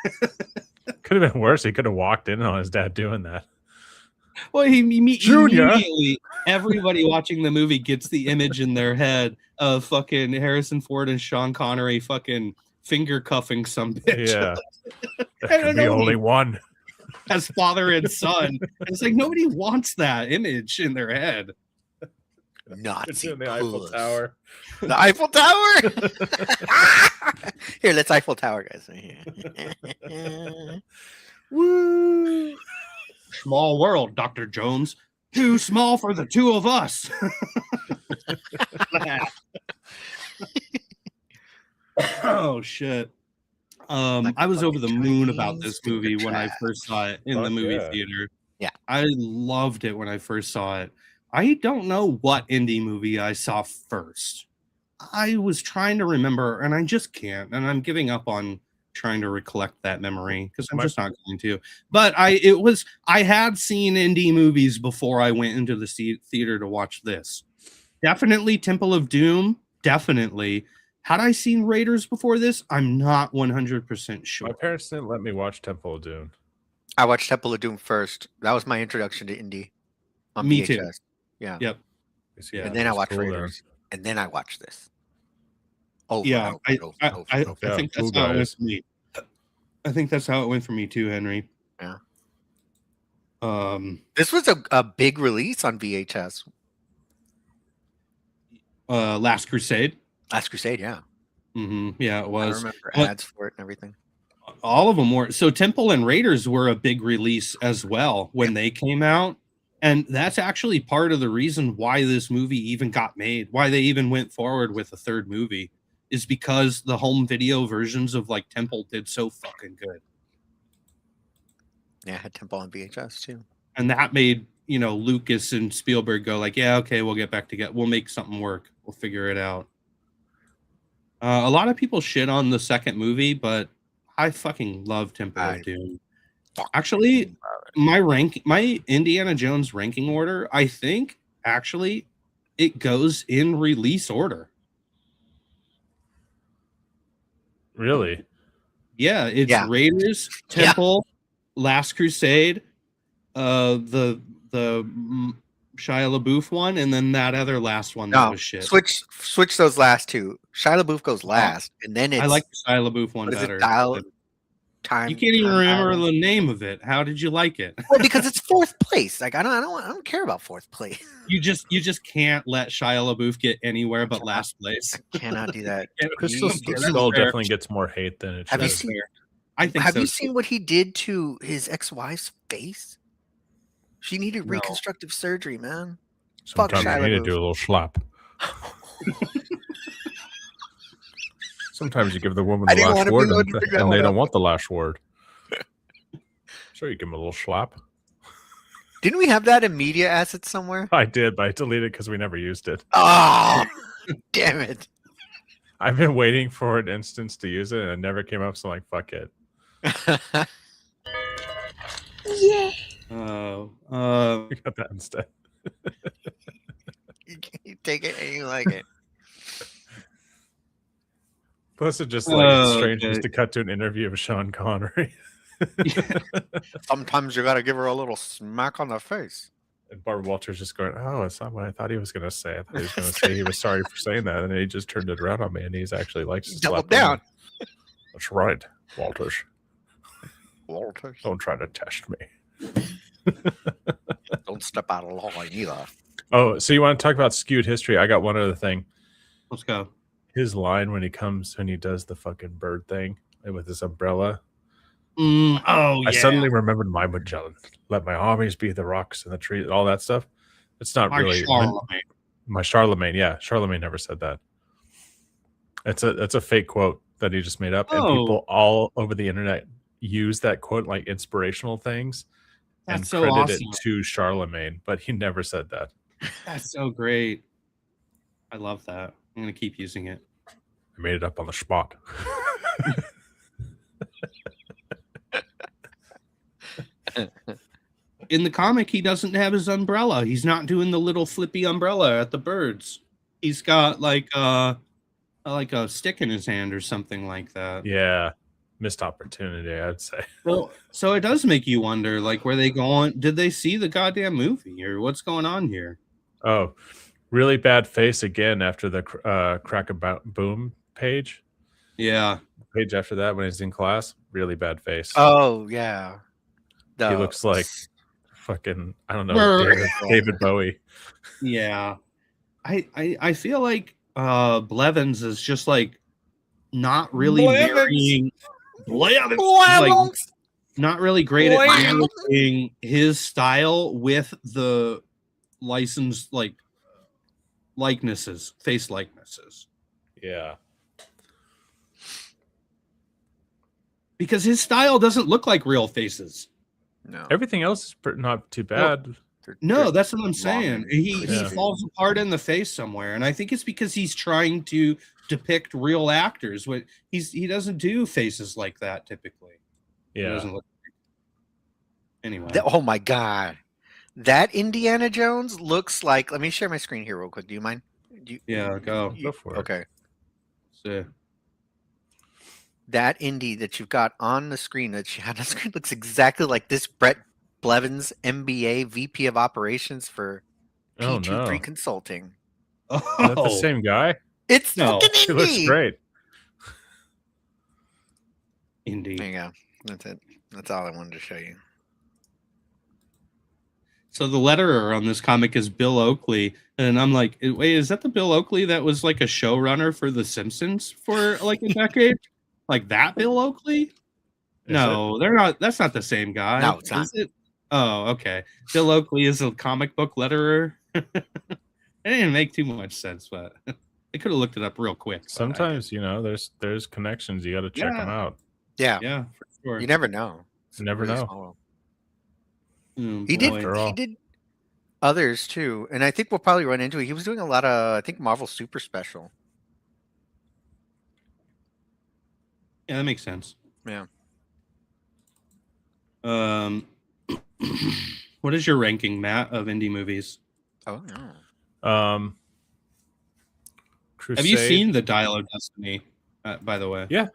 Could have been worse. He could have walked in on his dad doing that. Well, immediately everybody watching the movie gets the image in their head of fucking Harrison Ford and Sean Connery fucking finger cuffing some bitch. Yeah. There can be only one. As father and son. It's like nobody wants that image in their head. Nazi in the Eiffel Tower. The Eiffel Tower? Here, let's Eiffel Tower, guys. Woo! Small world, Dr. Jones. Too small for the two of us. Oh, shit. I was over the moon about this movie when I first saw it in the movie theater. Yeah. I loved it when I first saw it. I don't know what indie movie I saw first. I was trying to remember, and I just can't. And I'm giving up on trying to recollect that memory because I'm just not going to. But I had seen indie movies before I went into the theater to watch this. Definitely Temple of Doom. Definitely. Had I seen Raiders before this? I'm not 100% sure. My parents didn't let me watch Temple of Doom. I watched Temple of Doom first. That was my introduction to indie on Me VHS. Too. Yeah. Yep. Yeah, and then I watched Raiders, and then I watched this. I think that's how it went for me. I think that's how it went for me too, Henry. Yeah. This was a big release on VHS. Last Crusade. Last Crusade, yeah. Mm-hmm. Yeah, it was. I remember ads for it and everything. All of them were. So Temple and Raiders were a big release as well when they came out. And that's actually part of the reason why this movie even got made, why they even went forward with a third movie, is because the home video versions of like Temple did so fucking good. Yeah, I had Temple on VHS too. And that made, Lucas and Spielberg go like, yeah, okay, we'll get back together. We'll make something work. We'll figure it out. A lot of people shit on the second movie, but I fucking love Temple of Doom. Actually, my Indiana Jones ranking order, I think actually it goes in release order. Really? Yeah, it's Raiders, Temple, Last Crusade, the Shia LaBeouf one, and then that other last one that was shit. Switch those last two. Shia LaBeouf goes last, and then it's. I like the Shia LaBeouf one better. You can't even remember the name of it. How did you like it? Well, because it's fourth place. Like I don't care about fourth place. You just can't let Shia LaBeouf get anywhere but last place. I cannot do that. Crystal Skull definitely gets more hate than it should. Have you seen what he did to his ex-wife's face? She needed reconstructive surgery, man. Sometimes you need to do a little slap. Sometimes you give the woman the last word and they don't want the last word. So you give them a little slap. Didn't we have that in media assets somewhere? I did, but I deleted it because we never used it. Oh, damn it. I've been waiting for an instance to use it and it never came up, so I'm like, fuck it. Yeah. You got that instead. You take it and you like it. Plus, it's just like strange just to cut to an interview of Sean Connery. Sometimes you got to give her a little smack on the face. And Barbara Walters just going, "Oh, it's not what I thought he was going to say. I thought he was going to say he was sorry for saying that, and then he just turned it around on me, and he's actually likes to double down." That's right, Walters. Walters, don't try to test me. Don't step out of line either. Oh, so you want to talk about skewed history? I got one other thing. Let's go. His line when he does the fucking bird thing with his umbrella. I suddenly remembered my Magellan. Let my armies be the rocks and the trees, all that stuff. It's not really. My Charlemagne, yeah. Charlemagne never said that. That's a fake quote that he just made up, and people all over the internet use that quote like inspirational things and so credit awesome. it to Charlemagne, but he never said that. That's so great. I love that. I'm gonna keep using it. I made it up on the spot. In the comic, he doesn't have his umbrella. He's not doing the little flippy umbrella at the birds. He's got like a stick in his hand or something like that. Yeah, missed opportunity, I'd say. So it does make you wonder, like, where they going? Did they see the goddamn movie, or what's going on here? Oh, really bad face again after the crack about boom page. Yeah, page after that when he's in class, really bad face. Oh yeah, he looks like fucking I don't know David Bowie. Yeah, I feel like Blevins is just like not really varying. Blevins. Like, not really great at varying his style with the licensed like likenesses, face likenesses. Yeah. Because his style doesn't look like real faces. No. Everything else is not too bad. No, that's what I'm saying. He falls apart in the face somewhere, and I think it's because he's trying to depict real actors. What he doesn't do faces like that typically. Yeah. Anyway. Oh my god, that Indiana Jones looks like. Let me share my screen here real quick. Do you mind? Go for it. Okay. So. That Indy that you've got on the screen that she had on the screen looks exactly like this Brett Blevins, MBA, VP of Operations for P23 Consulting. Is that the same guy? It's fucking Indy. He looks great. Indy. There you go. That's it. That's all I wanted to show you. So the letterer on this comic is Bill Oakley, and I'm like, wait, is that the Bill Oakley that was like a showrunner for The Simpsons for like a decade? Like that Bill Oakley? No, they're not. That's not the same guy. No, it's not. Is it? Oh, okay. Bill Oakley is a comic book letterer. It didn't make too much sense, but they could have looked it up real quick. Sometimes, there's connections. You got to check them out. Yeah, for sure. You never know. You never know. He did others too, and I think we'll probably run into it. He was doing a lot of, I think, Marvel Super Special. Yeah, that makes sense. Yeah. What is your ranking, Matt, of indie movies? Oh no. Crusade. Have you seen The Dial of Destiny? By the way. Yeah,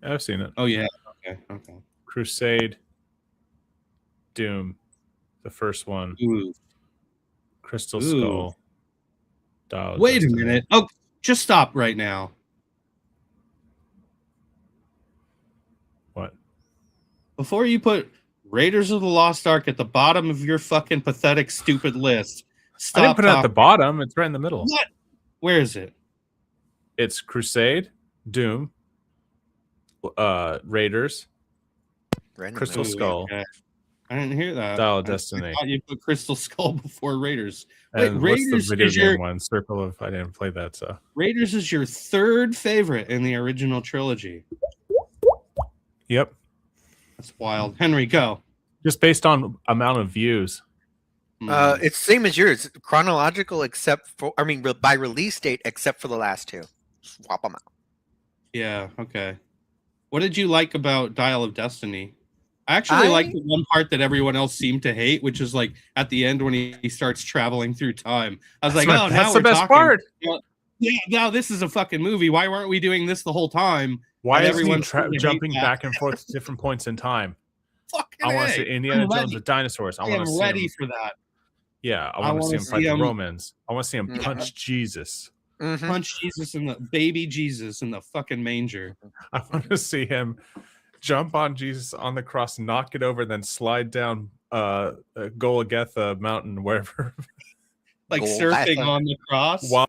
I've seen it. Oh yeah. Okay. Crusade. Doom, the first one. Ooh. Crystal Skull. Wait a minute. Oh, just stop right now. What? Before you put Raiders of the Lost Ark at the bottom of your fucking pathetic, stupid list, stop. I didn't put it at the bottom. It's right in the middle. What? Where is it? It's Crusade, Doom, Raiders, Crystal Skull. Okay. I didn't hear that. Dial of Destiny. I thought you put Crystal Skull before Raiders. And wait, Raiders what's the video game one? Circle of... I didn't play that, so... Raiders is your third favorite in the original trilogy. Yep. That's wild. Henry, go. Just based on amount of views. It's same as yours. Chronological except for... I mean, by release date, except for the last two. Swap them out. Yeah, okay. What did you like about Dial of Destiny? I actually like the one part that everyone else seemed to hate, which is like at the end when he starts traveling through time. I was like, oh, that's the best part. Yeah, now this is a fucking movie. Why weren't we doing this the whole time? Why is everyone jumping back and forth to different points in time? Fucking I want to see Indiana Jones with dinosaurs. I want to see ready for that. Yeah, I want to see him fight the Romans. I want to see him punch Jesus. Punch Jesus in the baby Jesus in the fucking manger. I want to see him jump on Jesus on the cross, knock it over, then slide down Golgotha mountain, wherever. Like surfing on the cross. While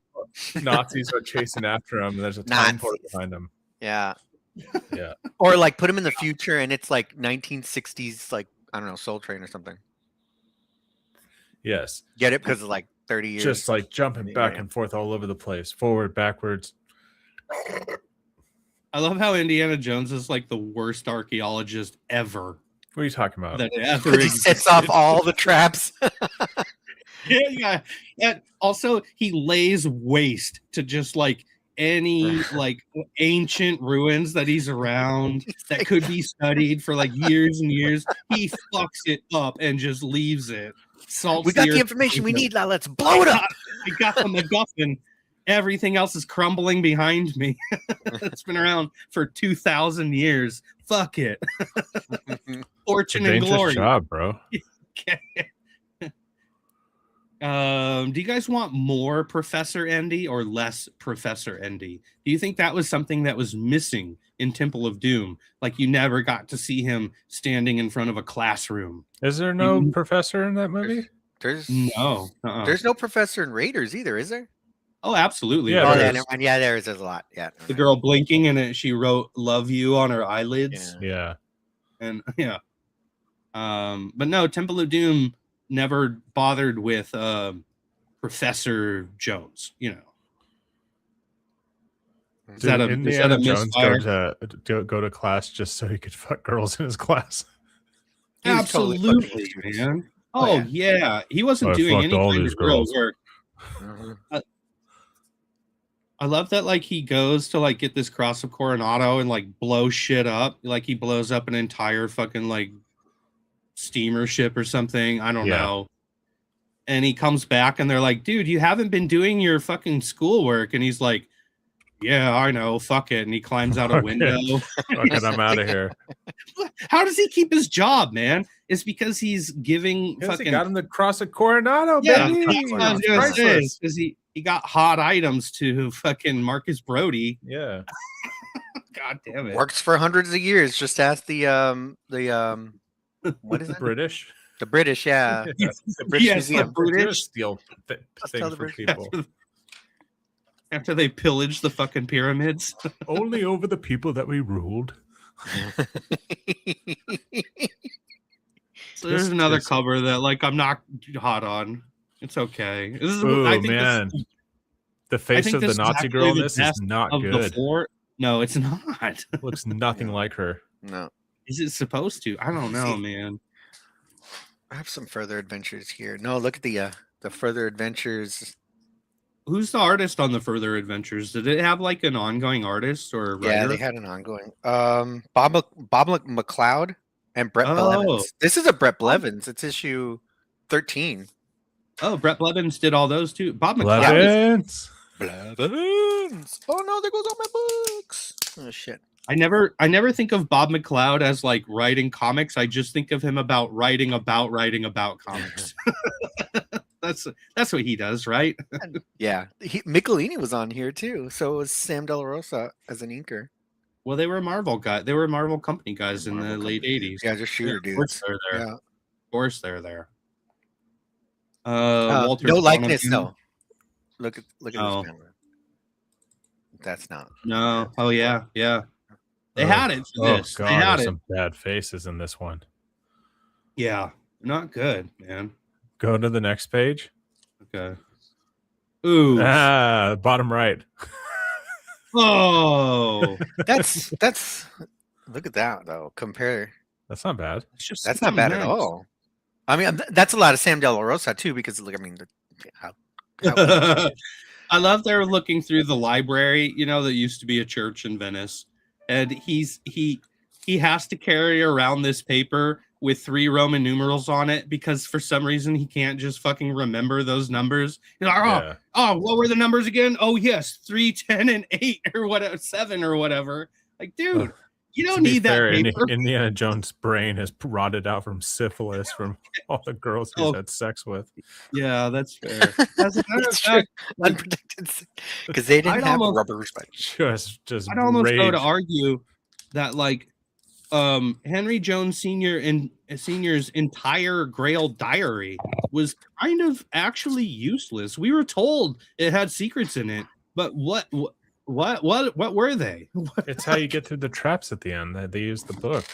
Nazis are chasing after him, and there's a time port behind him. Yeah. Yeah. Or like put him in the future and it's like 1960s, like, I don't know, Soul Train or something. Yes. Get it? Because like 30 years. Just like jumping back and forth all over the place, forward, backwards. I love how Indiana Jones is like the worst archaeologist ever. What are you talking about? That ever he sets off all the traps. Yeah. And also, he lays waste to just like any like ancient ruins that he's around that could be studied for like years and years. He fucks it up and just leaves it. We got the information we need now. Let's blow it up. I got the MacGuffin. Everything else is crumbling behind me. It's been around for 2,000 years. Fuck it. Fortune and glory. Job, bro. Okay. Do you guys want more Professor Endy or less Professor Endy? Do you think that was something that was missing in Temple of Doom? Like you never got to see him standing in front of a classroom. Is there no professor in that movie? There's no. There's no professor in Raiders either, is there? Oh, absolutely. Yeah, never mind. Yeah, there's a lot. Yeah. The girl blinking and she wrote "Love You" on her eyelids. Yeah. And yeah. But no, Temple of Doom never bothered with Professor Jones, you know. Is that Indiana Jones go to class just so he could fuck girls in his class? Absolutely, totally man. Oh yeah. He wasn't doing any kind of real work. I love that like he goes to like get this cross of Coronado and like blow shit up. Like he blows up an entire fucking like steamer ship or something. I don't know. And he comes back and they're like, dude, you haven't been doing your fucking schoolwork. And he's like, yeah, I know. Fuck it. And he climbs out a window. Okay, I'm out of here. How does he keep his job, man? It's because he's giving fucking. He got him the cross of Coronado, yeah, baby. I was gonna say because he got hot items to fucking Marcus Brody. Yeah. God damn it. Works for hundreds of years. Just ask the what is it? British. The British, yeah. The British Museum. The British steal things for people. After they pillaged the fucking pyramids. Only over the people that we ruled. So there's another cover that like I'm not hot on. It's okay. This is, ooh, man. The face of the Nazi girl in this is not good. No, it's not. Looks nothing like her. No. Is it supposed to? I don't know, man. I have some further adventures here. No, look at the further adventures. Who's the artist on the further adventures? Did it have like an ongoing artist or writer? Yeah, they had an ongoing. Bob McLeod and Brett Blevins. This is a Brett Blevins. It's issue 13. Oh, Brett Blevins did all those too. Bob McLeod. Blevins. Oh no, there goes all my books. Oh shit. I never think of Bob McLeod as like writing comics. I just think of him about writing about comics. That's what he does, right? Yeah. Michelini was on here too. So was Sam De La Rosa as an inker. Well, they were Marvel guys. They were Marvel company guys in the late 80s. Yeah, just shooter dudes. Of course they're there. Yeah. Of course they're there. Walter no likeness, no. Look at this camera. That's not. No. Oh yeah, yeah. They had it for this. God, they had some bad faces in this one. Yeah, not good, man. Go to the next page. Okay. Ooh. Bottom right. Oh, that's. Look at that though. Compare. That's not bad. It's just that's not bad at all. I mean, that's a lot of Sam De La Rosa too, because look, I mean, how I love they're looking through the library. You know, that used to be a church in Venice, and he has to carry around this paper with 3 Roman numerals on it because for some reason he can't just fucking remember those numbers. He's like, what were the numbers again? Oh yes, 3, 10, and 8 or whatever, 7 or whatever. Like, dude, you don't need that paper. Indiana Jones' brain has rotted out from syphilis from all the girls he's had sex with. Yeah, that's fair. That's true. Unprotected, because they didn't have rubbers. But just I'd almost go to argue that like Henry Jones Senior's entire Grail diary was kind of actually useless. We were told it had secrets in it, but what were they? It's how you get through the traps at the end. They use the book.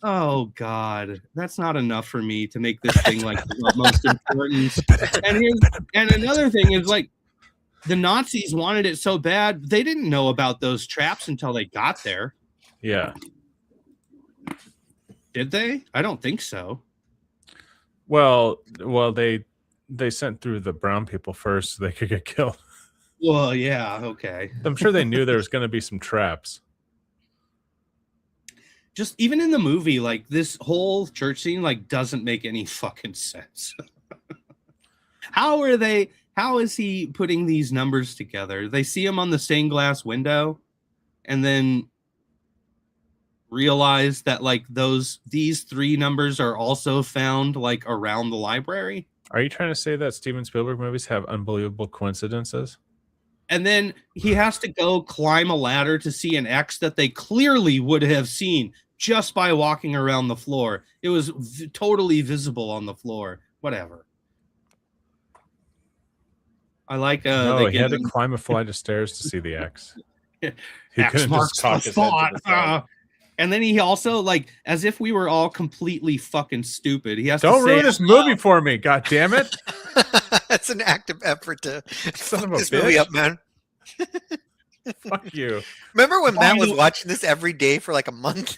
Oh God, that's not enough for me to make this thing like the most important. And another thing is like the Nazis wanted it so bad they didn't know about those traps until they got there. Yeah. Did they? I don't think so. Well, they sent through the brown people first so they could get killed. Well, yeah, okay. I'm sure they knew there was going to be some traps. Just even in the movie, like this whole church scene, like doesn't make any fucking sense. How is he putting these numbers together? They see him on the stained glass window and then realize that like these 3 numbers are also found like around the library. Are you trying to say that Steven Spielberg movies have unbelievable coincidences? And then he has to go climb a ladder to see an X that they clearly would have seen just by walking around the floor. It was totally visible on the floor. Whatever. I like. No, he had to climb a flight of stairs to see the X. He X marks the spot. And then he also, like, as if we were all completely fucking stupid. He has Don't to ruin this movie for me, god damn it! That's an active effort to Son of a this bitch. movie up, man. Fuck you. Remember when Matt was watching this every day for like a month?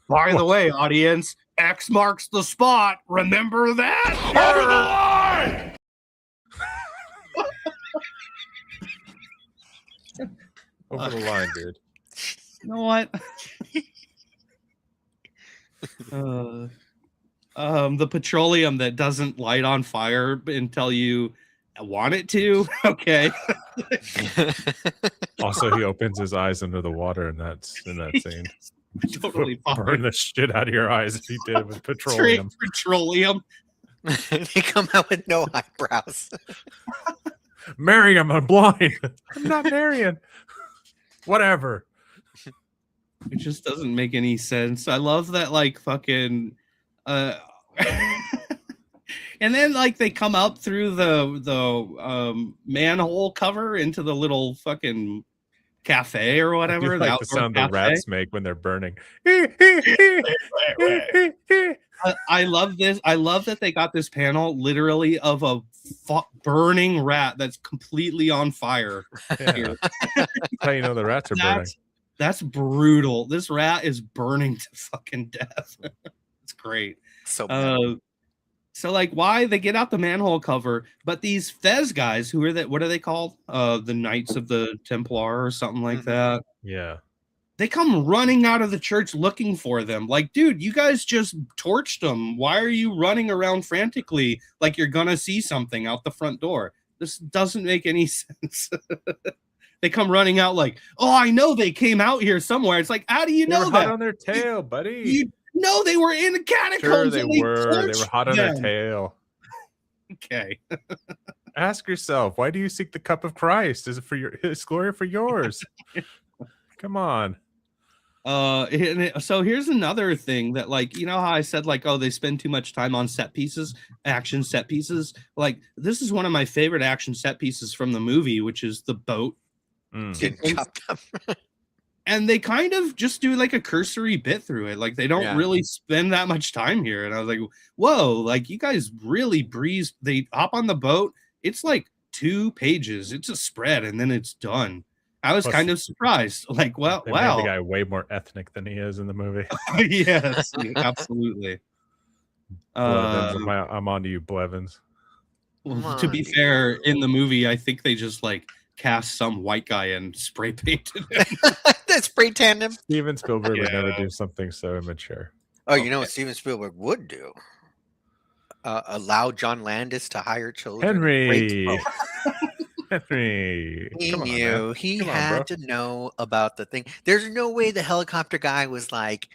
By the way, audience, X marks the spot. Remember that? Over the line! Over the line, dude. You know what? The petroleum that doesn't light on fire until you want it to. Okay. Also, he opens his eyes under the water, and that's in that scene. Totally burn the shit out of your eyes if you did with petroleum. Straight petroleum. They come out with no eyebrows. Marion, I'm blind. I'm not Marion. Whatever. It just doesn't make any sense. I love that, like, fucking and then like they come up through the manhole cover into the little fucking cafe or whatever. I do like the sound the rats make when they're burning. I love this. I love that they got this panel literally of a burning rat that's completely on fire. Yeah. That's how you know the rats are burning. That's brutal. This rat is burning to fucking death. It's great. So like why they get out the manhole cover, but these Fez guys, who are that? What are they called? The Knights of the Templar or something like that. Yeah. They come running out of the church looking for them. Like, dude, you guys just torched them. Why are you running around frantically like you're gonna see something out the front door? This doesn't make any sense. They come running out like, oh, I know they came out here somewhere. It's like, how do you know that? Hot on their tail, buddy. You know they were in the catacombs. Sure, they were hot on their tail. Okay. Ask yourself, why do you seek the cup of Christ? Is it for his glory or for yours? Come on. So here's another thing that, like, you know how I said, like, oh, they spend too much time on action set pieces. Like, this is one of my favorite action set pieces from the movie, which is the boat. And they kind of just do like a cursory bit through it. Like, they don't really spend that much time here. And I was like, whoa, like, you guys really breezed. They hop on the boat. It's like 2 pages. It's a spread, and then it's done. I was kind of surprised. Like, well, wow. Made the guy way more ethnic than he is in the movie. Yes, absolutely. I'm on to you, Blevins. Well, to be fair, in the movie, I think they just like cast some white guy and spray painted him. That spray tanned him. Steven Spielberg would never do something so immature. Oh, you know what Steven Spielberg would do? Allow John Landis to hire children. Henry. He knew. He had to know about the thing. There's no way the helicopter guy was like,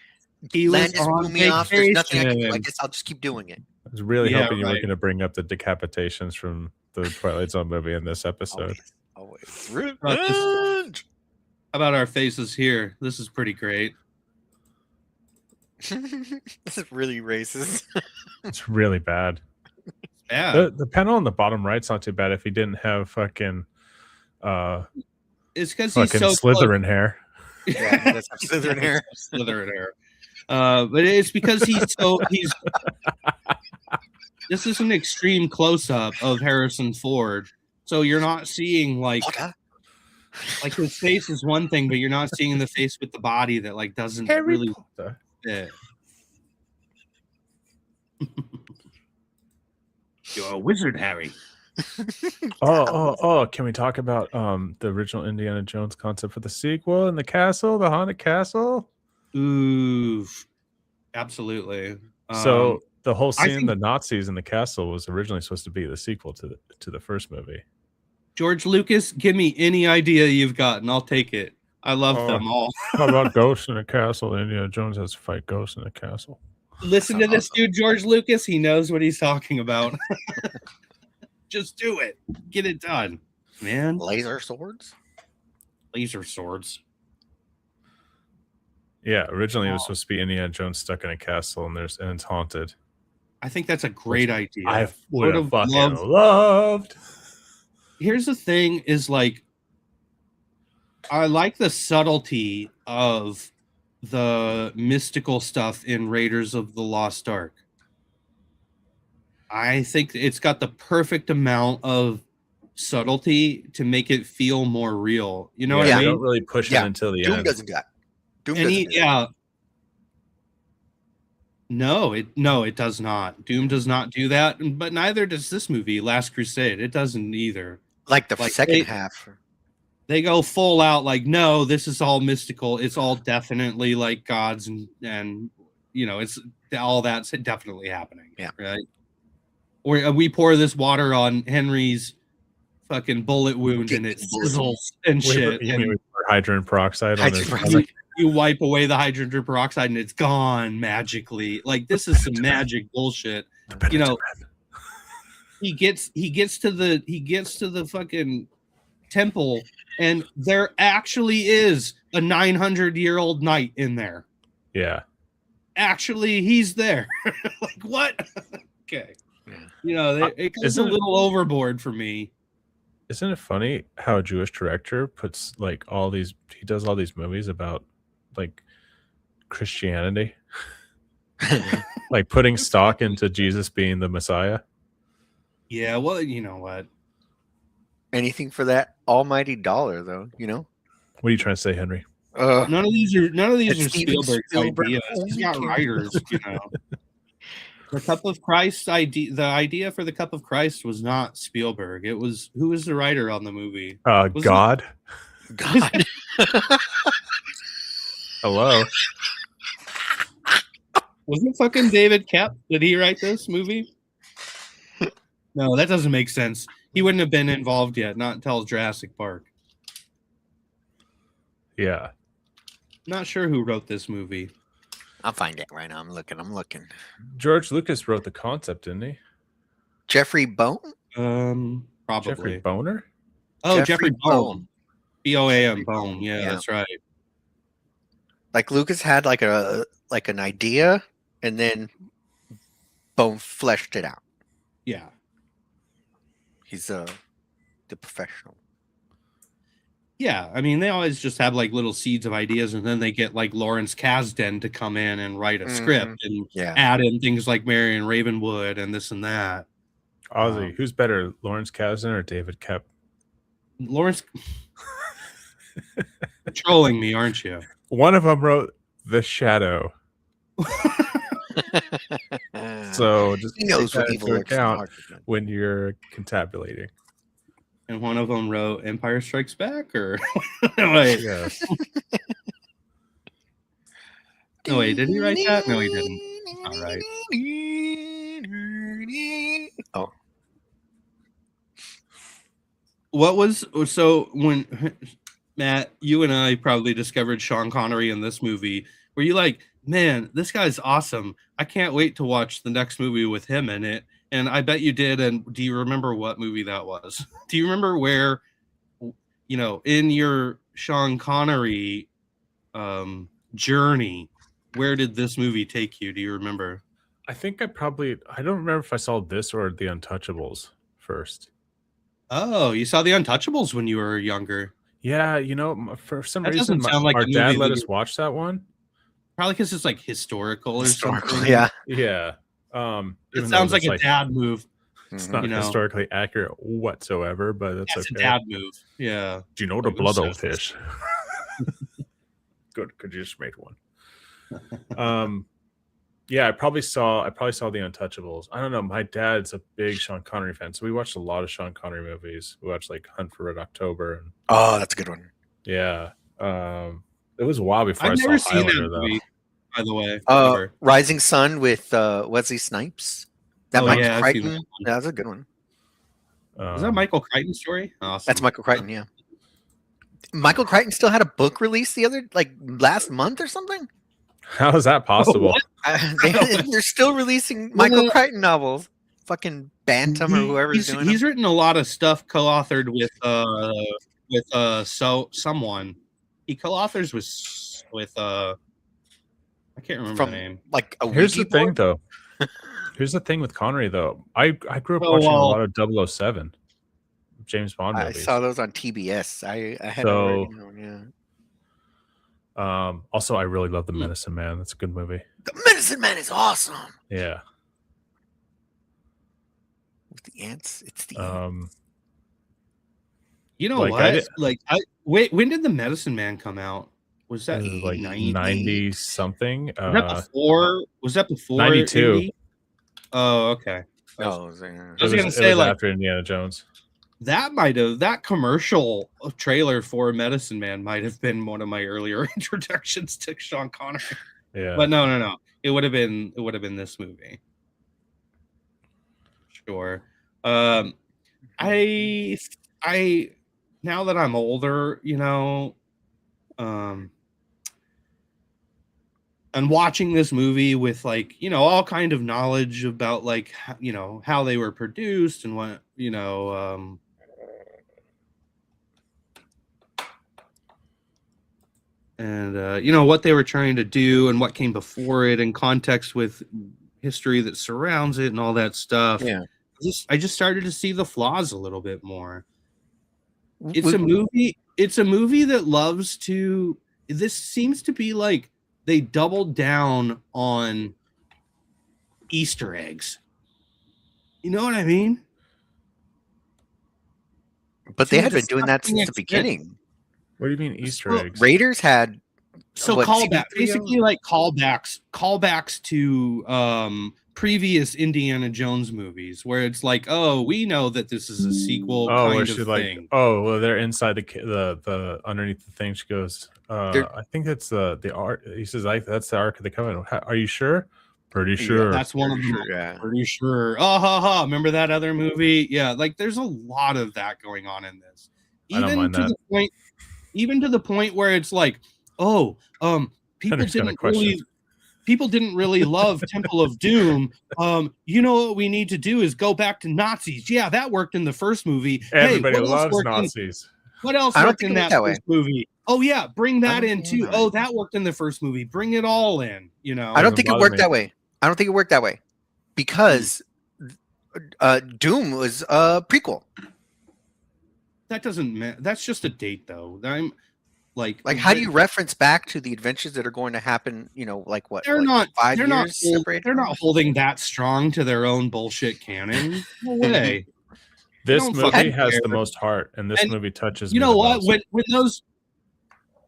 Landis blew me off. There's nothing I can do. I guess I'll just keep doing it. I was really hoping you were going to bring up the decapitations from the Twilight Zone movie in this episode. Always. How about our faces here? This is pretty great. This is really racist. It's really bad. Yeah. The panel on the bottom right's not too bad if he didn't have fucking it's because he's so Slytherin hair. Yeah, that's Slytherin hair. Slytherin hair. But it's because he's. This is an extreme close-up of Harrison Ford, so you're not seeing like his face is one thing, but you're not seeing the face with the body that like doesn't really fit. You're a wizard, Harry. Oh! Can we talk about the original Indiana Jones concept for the sequel and the castle, the haunted castle? Ooh, absolutely. So the whole scene, the Nazis in the castle, was originally supposed to be the sequel to the first movie. George Lucas, give me any idea you've got, and I'll take it. I love them all. How about ghosts in a castle? Indiana Jones has to fight ghosts in a castle. Listen to this dude, George Lucas. He knows what he's talking about. Just do it. Get it done, man. Laser swords. Yeah, originally it was supposed to be Indiana Jones stuck in a castle and it's haunted. I think that's a great idea. I would have fucking loved. Here's the thing: is like, I like the subtlety of the mystical stuff in Raiders of the Lost Ark. I think it's got the perfect amount of subtlety to make it feel more real. You know what I mean? Don't really push it until the Doom end. Doesn't do that. No, it does not. Doom does not do that, but neither does this movie, Last Crusade. It doesn't either. Like second half. They go full out like, no, this is all mystical. It's all definitely like gods and it's all that's definitely happening. Yeah. Right. Or we pour this water on Henry's fucking bullet wound and it sizzles and shit. You mean hydrogen peroxide on his you wipe away the hydrogen peroxide and it's gone magically. Like, this is some magic bullshit. He gets to the fucking temple and there actually is a 900-year-old knight in there. Yeah. Actually, he's there. Like, what? Okay. It goes a little overboard for me. Isn't it funny how a Jewish director puts like he does all these movies about like Christianity, like putting stock into Jesus being the Messiah? Yeah, well, you know what? Anything for that almighty dollar, though. What are you trying to say, Henry? None of these are Spielberg's ideas. He's got writers, The Cup of Christ the idea for the Cup of Christ was not Spielberg. It was who was the writer on the movie? God. God. Hello. Was it fucking David Koepp? Did he write this movie? No, that doesn't make sense. He wouldn't have been involved yet, not until Jurassic Park. Yeah. Not sure who wrote this movie. I'll find it right now. I'm looking. George Lucas wrote the concept, didn't he? Jeffrey Bone? Probably. Jeffrey Boner? Oh, Jeffrey Bone. B-O-A-M, Bone. Yeah, that's right. Like Lucas had like an idea, and then Bone fleshed it out. Yeah. He's the professional. Yeah, I mean, they always just have like little seeds of ideas, and then they get like Lawrence Kasdan to come in and write a script and add in things like Marion Ravenwood and this and that. Ozzy, who's better, Lawrence Kasdan or David Koepp? Lawrence, trolling me, aren't you? One of them wrote The Shadow. So just he knows what evil looks account when you're contabulating. And one of them wrote Empire Strikes Back, or wait. Yes. No, wait, did he write that? No, he didn't. All right. Oh. What was so when Matt, you and I probably discovered Sean Connery in this movie? Were you like, man, this guy's awesome. I can't wait to watch the next movie with him in it. And I bet you did. And do you remember what movie that was? Do you remember where, in your Sean Connery journey, where did this movie take you? Do you remember? I think I don't remember if I saw this or The Untouchables first. Oh, you saw The Untouchables when you were younger. Yeah, for some reason, our dad let us watch that one. Probably because it's like historical or something. Yeah. Yeah. It sounds like a dad move. It's not historically accurate whatsoever, but that's okay. A dad move. Yeah. Do you know the blood old fish? Good. Could you just make one? Yeah, I probably saw the Untouchables. I don't know. My dad's a big Sean Connery fan, so we watched a lot of Sean Connery movies. We watched like Hunt for Red October. And, oh, that's a good one. Yeah. It was a while before I've I never saw seen Highlander, that movie, by the way. Rising Sun with Wesley Snipes. That Michael Crichton. That's a good one. Is that Michael Crichton story? Awesome. That's Michael Crichton, yeah. Michael Crichton still had a book release last month or something. How is that possible? They're still releasing Michael Crichton novels. Fucking Bantam or whoever's doing He's written a lot of stuff co-authored with someone. He co-authors with I can't remember the name. Like here's the thing though. Here's the thing with Connery though. I grew up watching a lot of 007 James Bond movies. I saw those on TBS. I had already known, yeah. Also I really love The Medicine Man. That's a good movie. The Medicine Man is awesome. Yeah. With the ants. It's the ants. You know what? When did The Medicine Man come out? Was that like 90 something? Was that before 92? 80? Oh, okay. I was gonna say like after Indiana Jones. That commercial trailer for Medicine Man might have been one of my earlier introductions to Sean Connery. Yeah. But no. It would have been this movie. Sure. I now that I'm older, and watching this movie with all kind of knowledge about how they were produced and what what they were trying to do and what came before it in context with history that surrounds it and all that stuff. Yeah. I just started to see the flaws a little bit more. It's a movie that loves to. This seems to be like they doubled down on Easter eggs. You know what I mean? But they had been doing that since the beginning. What do you mean Easter eggs? Raiders had basically like callbacks to previous Indiana Jones movies, where it's like, oh, we know that this is a sequel kind of thing. Oh, well, they're inside the underneath the thing. She goes, I think that's the Ark. He says, that's the Ark of the Covenant. Are you sure? Pretty sure. Yeah, that's one of them. Yeah. Pretty sure. Oh, remember that other movie? Yeah, like there's a lot of that going on in this. Even to the point where it's like, people didn't really love Temple of Doom. You know what we need to do is go back to Nazis. Yeah, that worked in the first movie. Everybody loves Nazis. What else worked in that first movie? Oh yeah, bring that in too. Oh, that worked in the first movie. Bring it all in. I don't think it worked that way. I don't think it worked that way because Doom was a prequel. That doesn't matter. That's just a date, though. I'm like how do you reference back to the adventures that are going to happen? Like what? They're not 5 years not. Separated? They're not holding that strong to their own bullshit canon. No way. This movie has the most heart, and this movie touches. You know what? When those.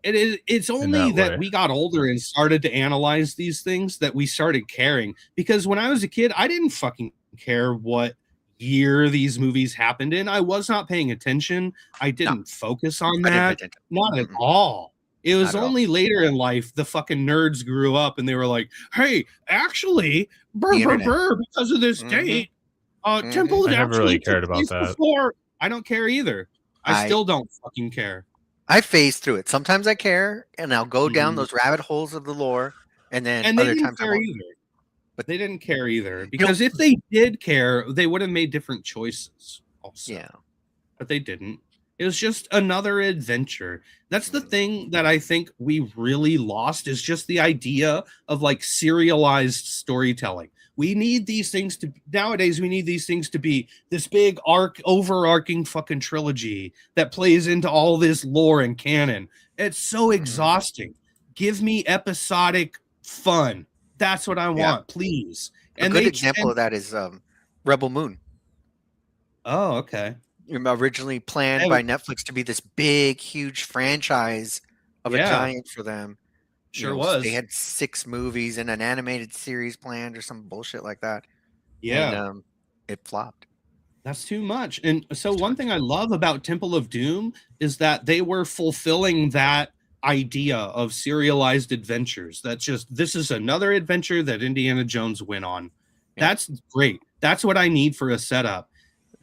It's only that we got older and started to analyze these things that we started caring. Because when I was a kid, I didn't fucking care what year these movies happened in. I was not paying attention. I didn't focus on that. Not at all. It was only later in life the fucking nerds grew up and they were like, hey, actually, because of this date, Temple I never really cared about that. Before. I don't care either. I still don't fucking care. I phase through it. Sometimes I care, and I'll go down those rabbit holes of the lore, and then other times I won't. But they didn't care either, because if they did care, they would have made different choices. Also, yeah, but they didn't. It was just another adventure. That's the thing that I think we really lost is just the idea of like serialized storytelling. We need these things to nowadays. We need these things to be this big overarching fucking trilogy that plays into all this lore and canon. It's so exhausting. Give me episodic fun. That's what I want, please. And a good example of that is Rebel Moon. Oh, okay. Originally planned by Netflix to be this big, huge franchise of a giant for them. Sure was. They had 6 movies and an animated series planned or some bullshit like that. Yeah. And it flopped. That's too much. And so one thing I love about Temple of Doom is that they were fulfilling that idea of serialized adventures. That's just, this is another adventure that Indiana Jones went on. Yeah. That's great. That's what I need for a setup.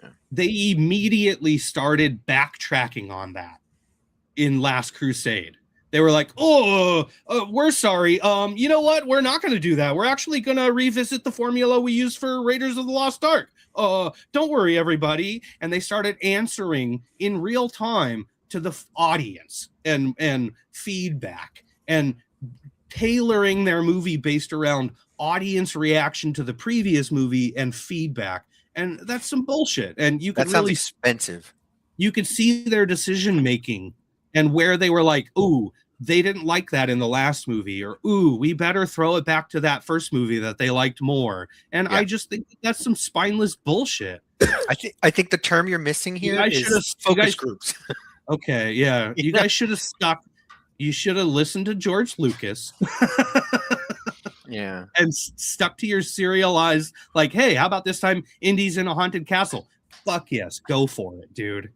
Yeah. They immediately started backtracking on that in Last Crusade. They were like, we're sorry. You know what? We're not going to do that. We're actually going to revisit the formula we used for Raiders of the Lost Ark. Don't worry, everybody. And they started answering in real time to the audience and feedback and tailoring their movie based around audience reaction to the previous movie and feedback. And that's some bullshit. And you could really expensive. You could see their decision making and where they were like, ooh, they didn't like that in the last movie, or ooh, we better throw it back to that first movie that they liked more. And I just think that's some spineless bullshit. I think the term you're missing here is focus groups. Okay, yeah. You guys should have stuck. You should have listened to George Lucas. Yeah. And stuck to your serialized, like, hey, how about this time Indy's in a haunted castle? Fuck yes, go for it, dude.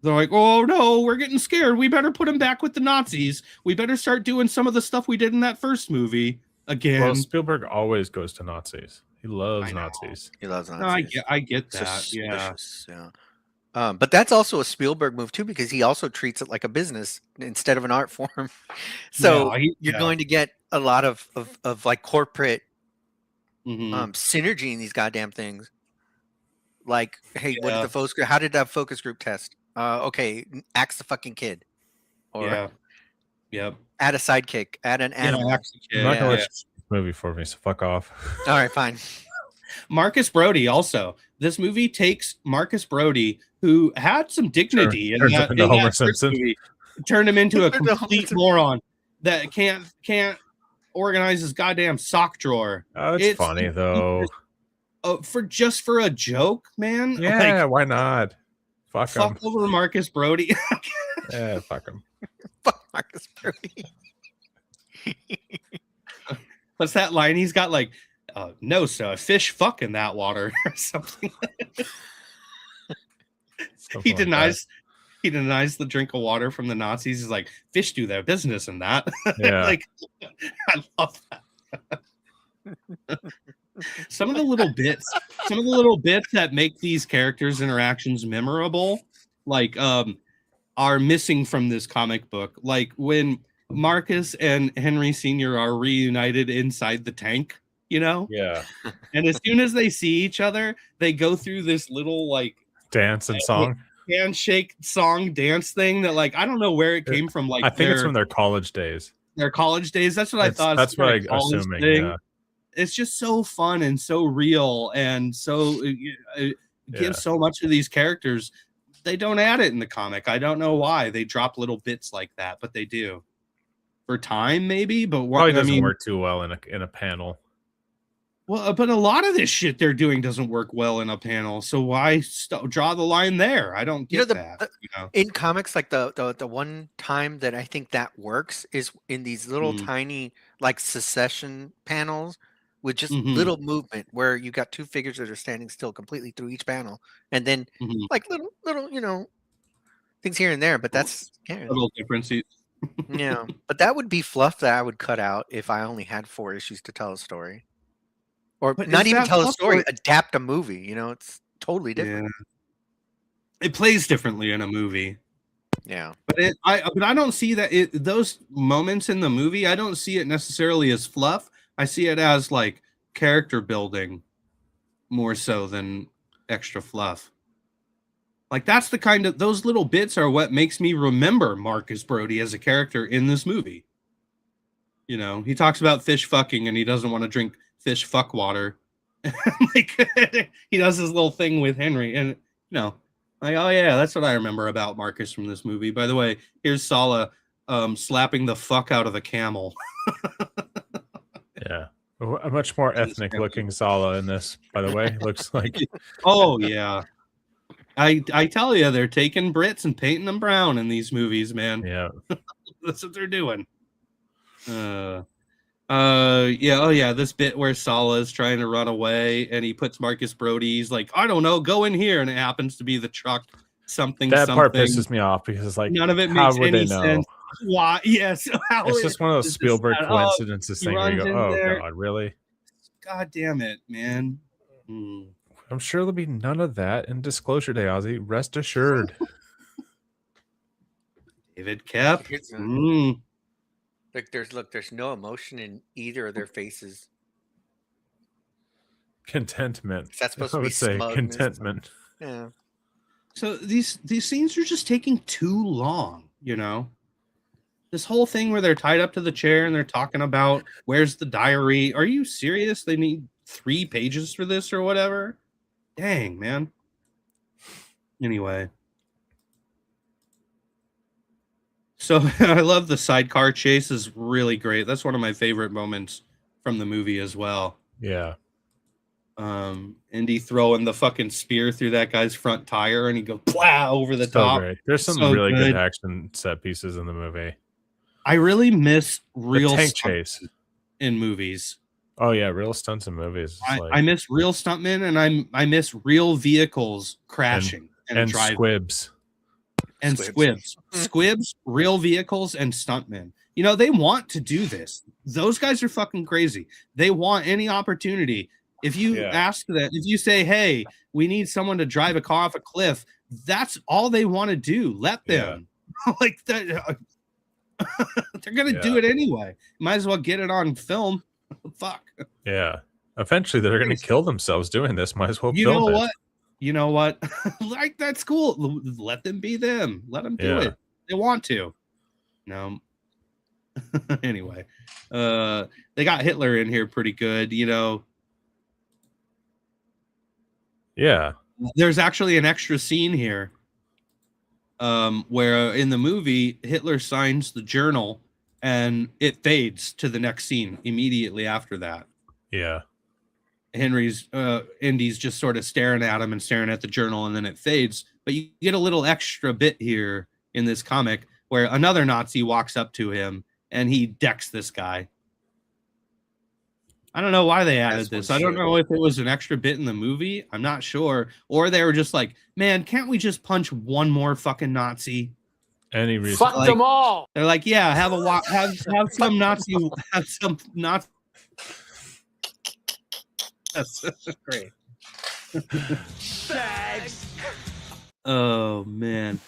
They're like, oh no, we're getting scared. We better put him back with the Nazis. We better start doing some of the stuff we did in that first movie again. Well, Spielberg always goes to Nazis. He loves Nazis. He loves Nazis. No, I get that. Yeah. But that's also a Spielberg move too, because he also treats it like a business instead of an art form. So you're going to get a lot of like corporate synergy in these goddamn things. Like, hey, what did the focus group? How did that focus group test? Okay, axe the fucking kid. Or add a sidekick, add an animal. I'm not gonna watch this movie for me, so fuck off. All right, fine. Marcus Brody also. This movie takes Marcus Brody, who had some dignity, turns him into Homer Simpson. Movie, turned him into a complete moron that can't organize his goddamn sock drawer. Oh, it's funny though. For a joke, man. Yeah, why not? Fuck over Marcus Brody. Yeah, fuck him. Fuck Marcus Brody. What's that line? He's got like, no, so a fish fuck in that water or something. He denies the drink of water from the Nazis. He's like, fish do their business in that. Yeah. Like, I love that. Some of the little bits that make these characters' interactions memorable, like, are missing from this comic book. Like when Marcus and Henry Sr. are reunited inside the tank, you know? Yeah. And as soon as they see each other, they go through this little like dance and song, handshake song dance thing that, like, I don't know where it came from. Like, I think it's from their college days. That's what I thought. That's what I'm assuming. Yeah. It's just so fun and so real, and so it gives so much of these characters. They don't add it in the comic. I don't know why they drop little bits like that, but they do for time, maybe. But probably doesn't work too well in a panel. Well, but a lot of this shit they're doing doesn't work well in a panel. So why draw the line there? I don't get that. In comics, like the one time that I think that works is in these little tiny like secession panels with just little movement where you got 2 figures that are standing still completely through each panel, and then like little things here and there. But that's little differences. Yeah, but that would be fluff that I would cut out if I only had 4 issues to tell a story. Or but not even tell a story, adapt a movie. It's totally different. Yeah. It plays differently in a movie. Yeah, but I don't see that those moments in the movie. I don't see it necessarily as fluff. I see it as like character building more so than extra fluff. Like that's the kind of those little bits are what makes me remember Marcus Brody as a character in this movie. He talks about fish fucking and he doesn't want to drink fish fuck water. Like he does his little thing with Henry, and like, oh yeah, that's what I remember about Marcus from this movie. By the way, here's Sala slapping the fuck out of the camel. Yeah. A much more ethnic looking Sala in this, by the way. Looks like. Oh yeah. I tell you, they're taking Brits and painting them brown in these movies, man. Yeah. That's what they're doing. Yeah, oh yeah, this bit where Sala is trying to run away and he puts Marcus Brody, he's like, I don't know, go in here, and it happens to be the truck something. Part pisses me off because like none of it makes any sense. Why? Yes. It's just one of those Spielberg coincidences thing where you go, oh god, really? God damn it, man. I'm sure there'll be none of that in Disclosure Day, Ozzy. Rest assured. David Kep. There's no emotion in either of their faces. Contentment. That's supposed to be smugness. Contentment. Yeah. So these scenes are just taking too long, you know. This whole thing where they're tied up to the chair and they're talking about where's the diary. Are you serious? They need 3 pages for this or whatever. Dang, man. Anyway. So I love the sidecar chase is really great. That's one of my favorite moments from the movie as well. Yeah. Indy throwing the fucking spear through that guy's front tire and he goes plow over the top. Great. There's some really good action set pieces in the movie. I really miss real tank chase in movies. Oh yeah, real stunts in movies. I miss real stuntmen and I miss real vehicles crashing and driving. Squibs. And squibs. Squibs, real vehicles, and stuntmen. You know, they want to do this. Those guys are fucking crazy. They want any opportunity. If you ask that, if you say, hey, we need someone to drive a car off a cliff, that's all they want to do. Let them. Like that. They're gonna do it anyway. Might as well get it on film. Fuck. Yeah. Eventually they're gonna kill themselves doing this. Might as well You know what? Like, that's cool. Let them be them. Let them do it. They want to. No. Anyway. They got Hitler in here pretty good, you know. Yeah. There's actually an extra scene here. Where in the movie Hitler signs the journal and it fades to the next scene immediately after that. Yeah. Indy's just sort of staring at him and staring at the journal, and then it fades. But you get a little extra bit here in this comic where another Nazi walks up to him and he decks this guy. I don't know why they added this. I don't know if it was an extra bit in the movie. I'm not sure. Or they were just like, man, can't we just punch one more fucking Nazi? Any reason? Fuck them all. They're like, yeah, have some Nazi. That's great. Bags. Oh, man.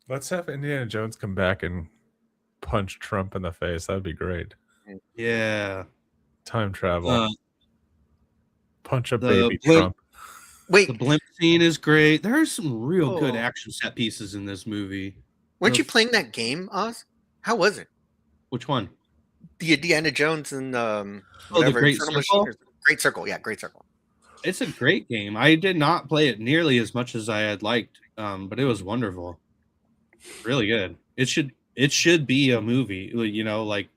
Let's have Indiana Jones come back and punch Trump in the face. That'd be great. Yeah. Time travel. Punch a baby Trump. Wait. The blimp scene is great. There's some real good action set pieces in this movie. Weren't you playing that game, Oz? How was it? Which one? The Indiana Jones and the Great Circle? Great Circle. Yeah, Great Circle. It's a great game. I did not play it nearly as much as I had liked, but it was wonderful. Really good. It should be a movie. You know, like,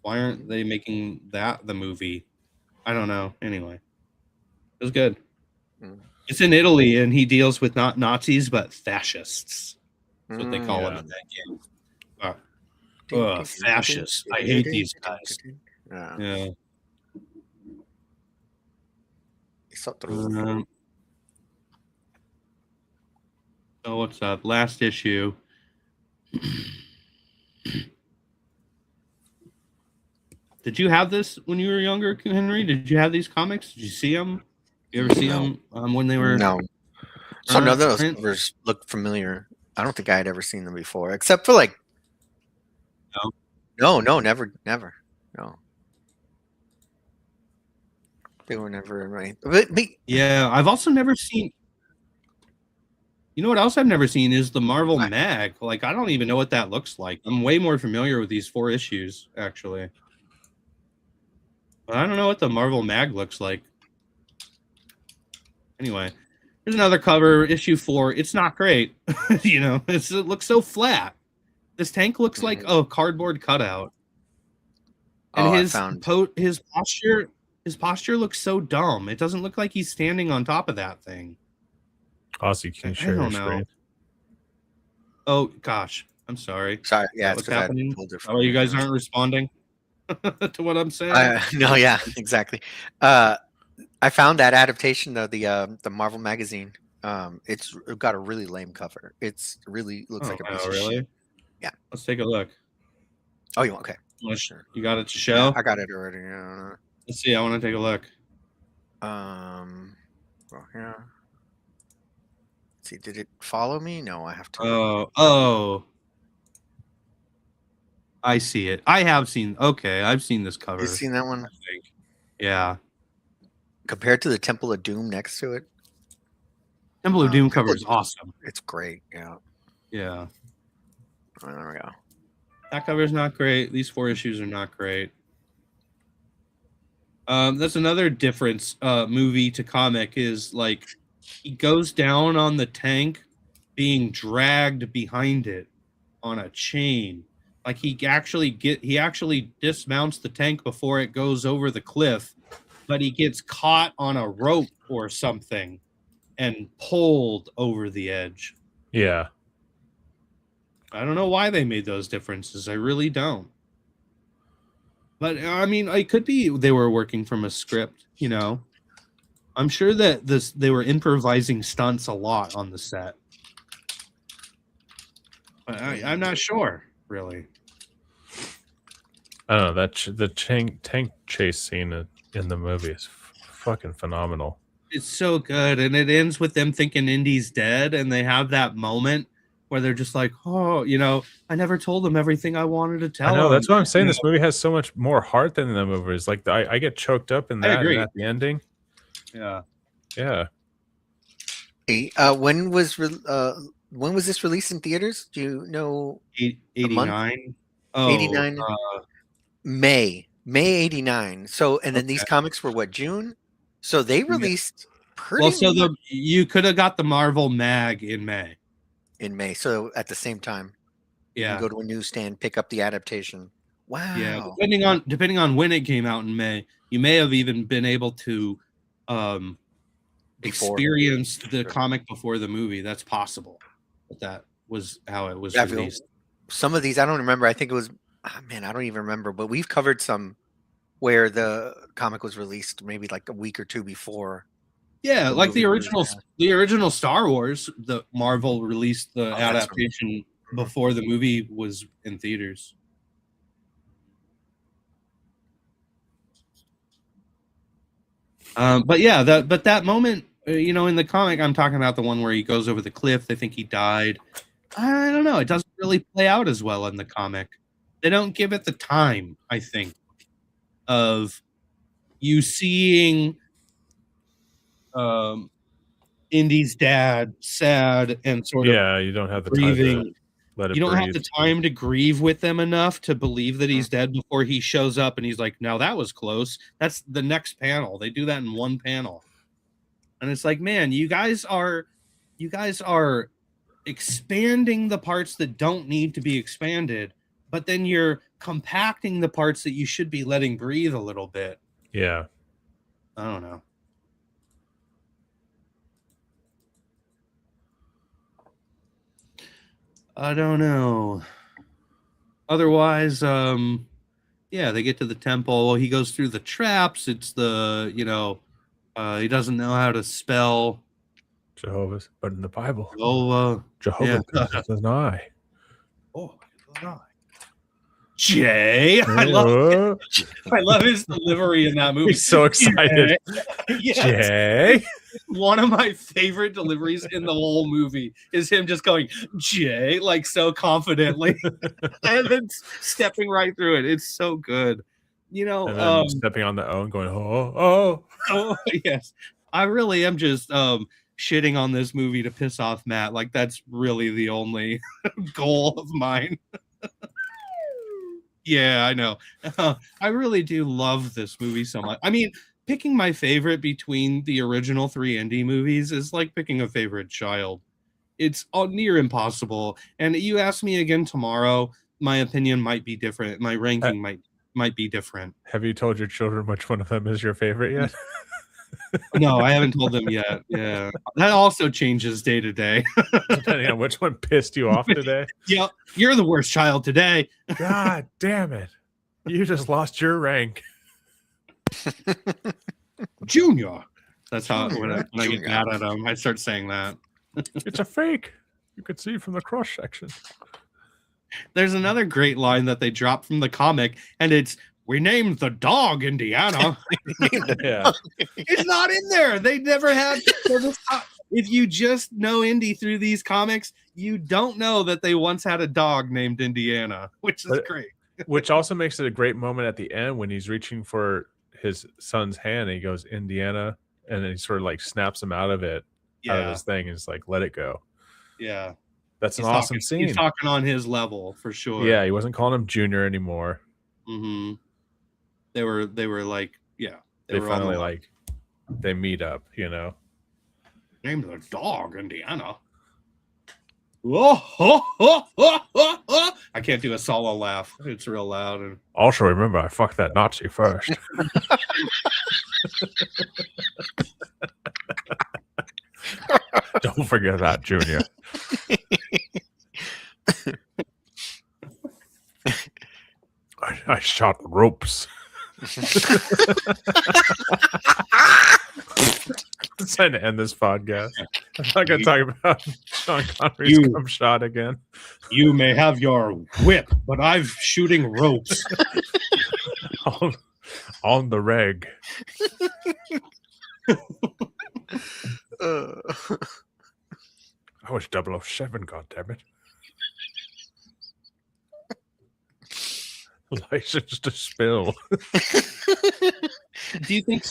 why aren't they making that the movie? I don't know. Anyway, it was good. It's in Italy, and he deals with not Nazis but fascists. That's what they call them in that game. Fascists. I hate these guys. Yeah. So what's up? Last issue. Did you have this when you were younger, Henry? Did you have these comics? Did you see them? You ever see them when they were? No. So none of those covers look familiar. I don't think I had ever seen them before, except for like. No, never. No. They were never right. Yeah, I've also never seen. You know what else I've never seen is the Marvel Mag. Like, I don't even know what that looks like. I'm way more familiar with these 4 issues, actually. But I don't know what the Marvel Mag looks like. Anyway, here's another cover, issue 4. It's not great. It looks so flat. This tank looks like a cardboard cutout. And his posture looks so dumb. It doesn't look like he's standing on top of that thing. Aussie, can you share your screen? Oh gosh, I'm sorry. Sorry, yeah, what's happening? Oh, you guys aren't responding to what I'm saying. No, yeah, exactly. I found that adaptation though, the Marvel magazine. It's got a really lame cover. It's really looks like a piece of shit. Yeah, let's take a look. Oh, you want? Okay. Sure. You got it to show? Yeah, I got it already. Let's see. I want to take a look. Well, yeah. Let's see, did it follow me? No, I have to. Oh. I see it. I have seen. Okay, I've seen this cover. You've seen that one? I think. Yeah. Compared to the Temple of Doom next to it. Temple of Doom cover is awesome. It's great. Yeah. Yeah. Oh, there we go. That cover is not great. These 4 issues are not great. That's another difference. Movie to comic is like he goes down on the tank, being dragged behind it on a chain. Like he actually dismounts the tank before it goes over the cliff, but he gets caught on a rope or something and pulled over the edge. Yeah. I don't know why they made those differences. I really don't. But I mean, it could be they were working from a script, I'm sure that they were improvising stunts a lot on the set. But I'm not sure, really. I don't know. The tank chase scene in the movie is fucking phenomenal. It's so good, and it ends with them thinking Indy's dead, and they have that moment where they're just like, oh, I never told them everything I wanted to tell them. I know, that's what I'm saying. This movie has so much more heart than the movies. Like, I get choked up in that, at the ending. Yeah. Yeah. When was this released in theaters? Do you know? 89. 89. May 89. So, and then these comics were what, June? So they released pretty you could have got the Marvel mag in May. So at the same time. Yeah. You go to a newsstand, pick up the adaptation. Wow. Yeah. Depending on when it came out in May, you may have even been able to experience the comic before the movie. That's possible. But that was how it was released. Some of these I don't remember. I think it was I don't even remember, but we've covered some where the comic was released maybe like a week or two before. Yeah, like the original Star Wars, the Marvel released the adaptation before the movie was in theaters. But yeah, that moment, in the comic, I'm talking about the one where he goes over the cliff. They think he died. I don't know. It doesn't really play out as well in the comic. They don't give it the time, I think, of you seeing Indy's dad sad and sort of you don't have the grieving. Time to let it you don't breathe. have the time to grieve with them enough to believe that he's dead before he shows up and he's like, now that was close. That's the next panel. They do that in one panel. And it's like, man, you guys are expanding the parts that don't need to be expanded, but then you're compacting the parts that you should be letting breathe a little bit. Yeah. I don't know. Otherwise, they get to the temple. He goes through the traps. It's the, he doesn't know how to spell Jehovah's, but in the Bible, Jehovah is an eye. Oh, an eye. Jay, I love his delivery in that movie. He's so excited. Jay. One of my favorite deliveries in the whole movie is him just going Jay, like so confidently, and then stepping right through it. It's so good, And then stepping on the O and going oh yes. I really am just shitting on this movie to piss off Matt. Like that's really the only goal of mine. Yeah, I know. I really do love this movie so much. I mean, picking my favorite between the original 3 Indy movies is like picking a favorite child. It's near impossible. And you ask me again tomorrow, my opinion might be different. My ranking might be different. Have you told your children which one of them is your favorite yet? No, I haven't told them yet. Yeah, that also changes day to day, depending on which one pissed you off today. Yeah, you're the worst child today. God damn it! You just lost your rank, Junior. That's how when I get mad at them, I start saying that. It's a fake. You could see from the cross section. There's another great line that they dropped from the comic, and it's, "We named the dog Indiana." Yeah. It's not in there. They never had. If you just know Indy through these comics, you don't know that they once had a dog named Indiana, which is great. Which also makes it a great moment at the end when he's reaching for his son's hand and he goes, Indiana, and then he sort of like snaps him out of it, out of his thing, and is like, let it go. Yeah. That's an awesome scene. He's talking on his level for sure. Yeah, he wasn't calling him Junior anymore. Mm-hmm. They were like, yeah. They finally like they meet up, you know. Named the dog Indiana. Oh, I can't do a solo laugh. It's real loud. And also remember, I fucked that Nazi first. Don't forget that, Junior. I shot ropes. It's time to end this podcast. I'm not going to talk about Sean Connery's cum shot again. You may have your whip, but I'm shooting ropes. on the reg. I was 007, goddammit. License to spill. Do you think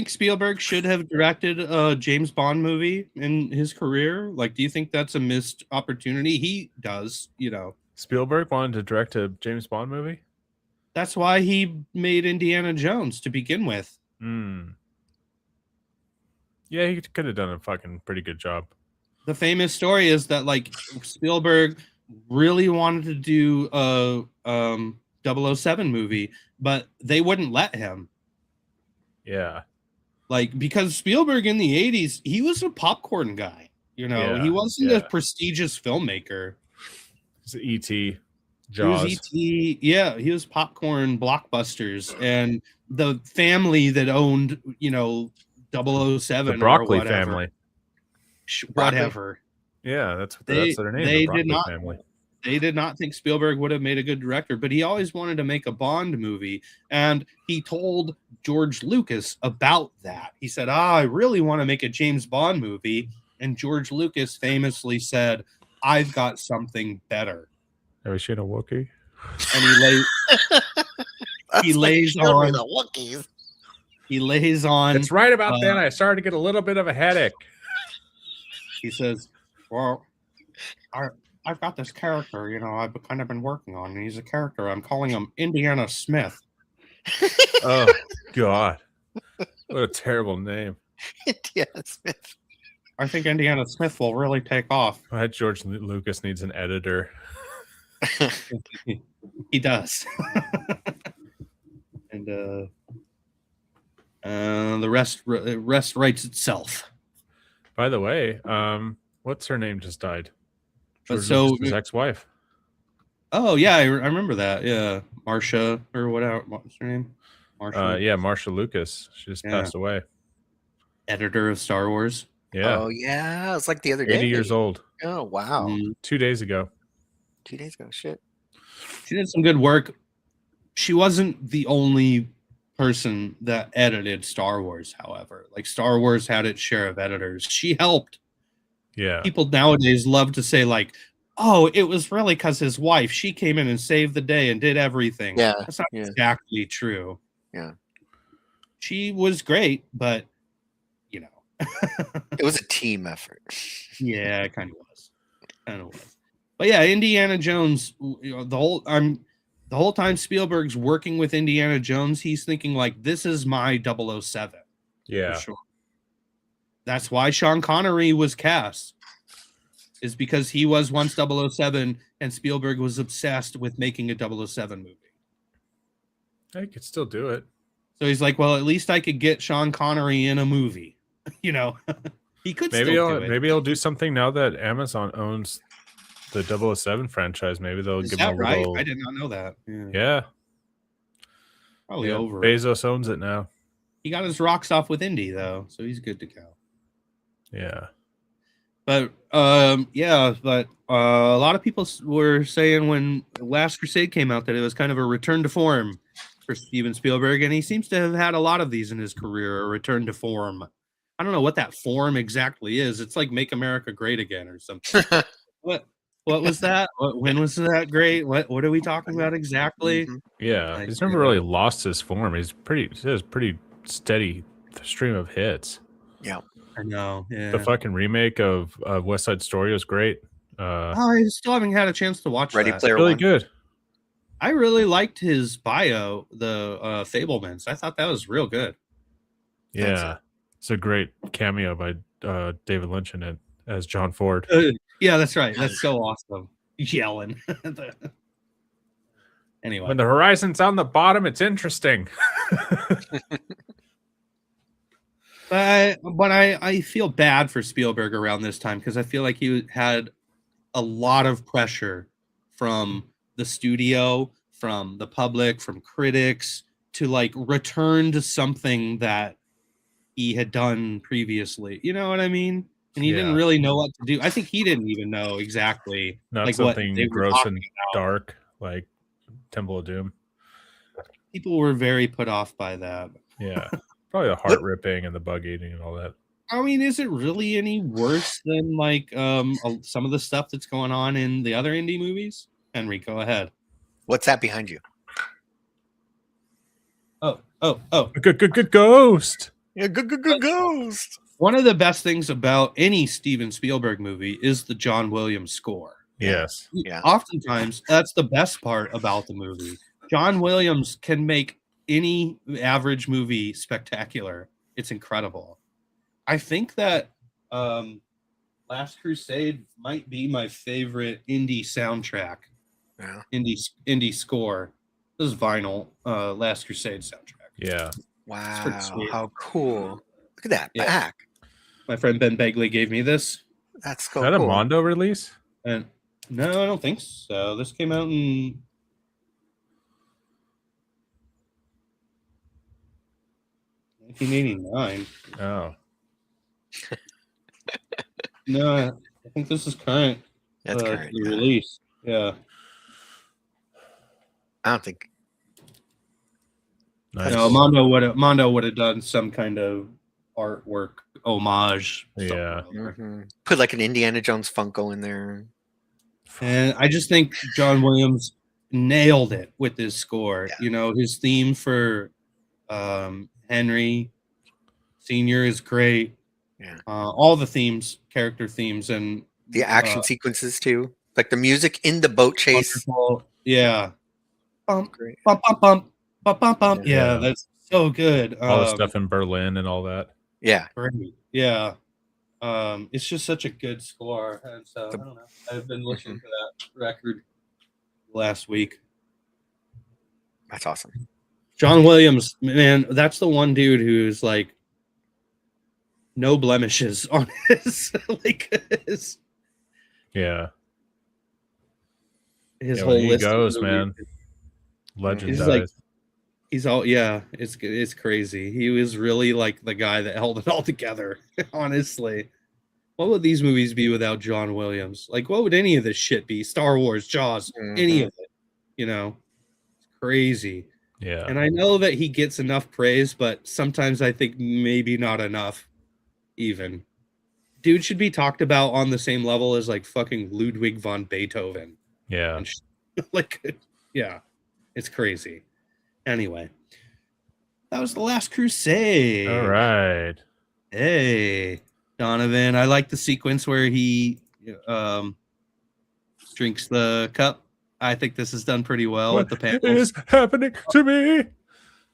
Spielberg should have directed a James Bond movie in his career? Like, do you think that's a missed opportunity? He does, you know. Spielberg wanted to direct a James Bond movie? That's why he made Indiana Jones to begin with. Yeah, he could have done a fucking pretty good job. The famous story is that like Spielberg really wanted to do a 007 movie, but they wouldn't let him. Yeah. Like, because Spielberg in the 80s, he was a popcorn guy. You know, he wasn't a prestigious filmmaker. It's E.T. Jaws. He was E.T. Yeah, he was popcorn blockbusters. And the family that owned, you know, 007 the Broccoli or whatever, family. Whatever. Yeah, that's their name. They the did not. Family. They did not think Spielberg would have made a good director, but he always wanted to make a Bond movie. And he told George Lucas about that. He said, I really want to make a James Bond movie. And George Lucas famously said, I've got something better. Have you seen a Wookiee? And he lays on the Wookiees. He lays on. It's right about then I started to get a little bit of a headache. He says, well, I've got this character, you know, I've kind of been working on. And he's a character. I'm calling him Indiana Smith. Oh, God. What a terrible name. Indiana Smith. I think Indiana Smith will really take off. I bet George Lucas needs an editor. He does. And the rest writes itself. By the way, what's her name just died? But so his ex-wife. Oh yeah, I remember that. Yeah, Marsha or whatever. What's her name? Marsha. Yeah, Marsha Lucas. She just passed away. Editor of Star Wars. Yeah. Oh yeah, it's like the other day. 80 years old. Oh wow. 2 days ago. 2 days ago. Shit. She did some good work. She wasn't the only person that edited Star Wars, however. Like, Star Wars had its share of editors. She helped. Yeah. People nowadays love to say, like, oh, it was really because his wife, she came in and saved the day and did everything. Yeah. That's not exactly true. Yeah. She was great, but, you know. It was a team effort. Yeah, it kind of was. But yeah, Indiana Jones, you know, the whole time Spielberg's working with Indiana Jones, he's thinking like, this is my 007. Yeah. For sure. That's why Sean Connery was cast, is because he was once 007 and Spielberg was obsessed with making a 007 movie. I could still do it. So he's like, well, at least I could get Sean Connery in a movie. You know, he could maybe still do it. Maybe he'll do something now that Amazon owns the 007 franchise. Maybe they'll give him a little... I did not know that. Yeah. Probably over. Bezos owns it now. He got his rocks off with Indy, though, so he's good to go. Yeah. But, a lot of people were saying when Last Crusade came out that it was kind of a return to form for Steven Spielberg, and he seems to have had a lot of these in his career, a return to form. I don't know what that form exactly is. It's like Make America Great Again or something. What was that? When was that great? What are we talking about exactly? Yeah, he's never really lost his form. He has pretty steady stream of hits. Yeah, I know. Yeah, the fucking remake of West Side Story was great. I still haven't had a chance to watch Ready that. Player really One. Good. I really liked his bio, the Fablemans. I thought that was real good. Yeah, it's a great cameo by David Lynch in it as John Ford. Yeah, that's right. That's so awesome. Yelling. Anyway, when the horizon's on the bottom, it's interesting. But I feel bad for Spielberg around this time because I feel like he had a lot of pressure from the studio, from the public, from critics to like return to something that he had done previously. You know what I mean? And he didn't really know what to do. I think he didn't even know exactly not like something what they were gross and about. dark like Temple of Doom. People were very put off by that. Yeah. Probably the heart ripping and the bug eating and all that. I mean, is it really any worse than like some of the stuff that's going on in the other indie movies? Henry, go ahead. What's that behind you? Oh. Good ghost. Yeah, good ghost. One of the best things about any Steven Spielberg movie is the John Williams score. Yes. Yeah. Oftentimes, that's the best part about the movie. John Williams can make any average movie spectacular. It's incredible. I think that Last Crusade might be my favorite indie soundtrack. Yeah. Indie score. This is vinyl. Last Crusade soundtrack. Yeah. Wow. How cool. Look at that back. My friend Ben Begley gave me this. That's so cool. Is that cool. a Mondo release? And no, I don't think so. This came out in 1989. Oh. No, I think this is current. That's current. The release. Yeah. I don't think. Nice. No, Mondo would have done some kind of artwork homage. Yeah. Mm-hmm. Put like an Indiana Jones Funko in there. And I just think John Williams nailed it with his score. Yeah. You know, his theme for Henry Sr. is great. Yeah. All the themes, character themes, and the action sequences too. Like the music in the boat chase. Wonderful. Yeah. Great. Bump. Yeah, that's so good. All the stuff in Berlin and all that. Yeah. Great. Yeah. It's just such a good score. And so I don't know. I've been listening to that record last week. That's awesome. John Williams, man, that's the one dude who's like no blemishes on his his whole he list. Goes, man. Legend he's dies. like, he's all it's crazy. He was really like the guy that held it all together. Honestly, what would these movies be without John Williams? Like, what would any of this shit be? Star Wars, Jaws, any of it? You know, it's crazy. Yeah. And I know that he gets enough praise, but sometimes I think maybe not enough. Even dude should be talked about on the same level as like fucking Ludwig von Beethoven. Yeah. Like, yeah, it's crazy. Anyway, that was the Last Crusade. All right. Hey, Donovan, I like the sequence where he drinks the cup I think this is done pretty well with the panels. Is happening to me?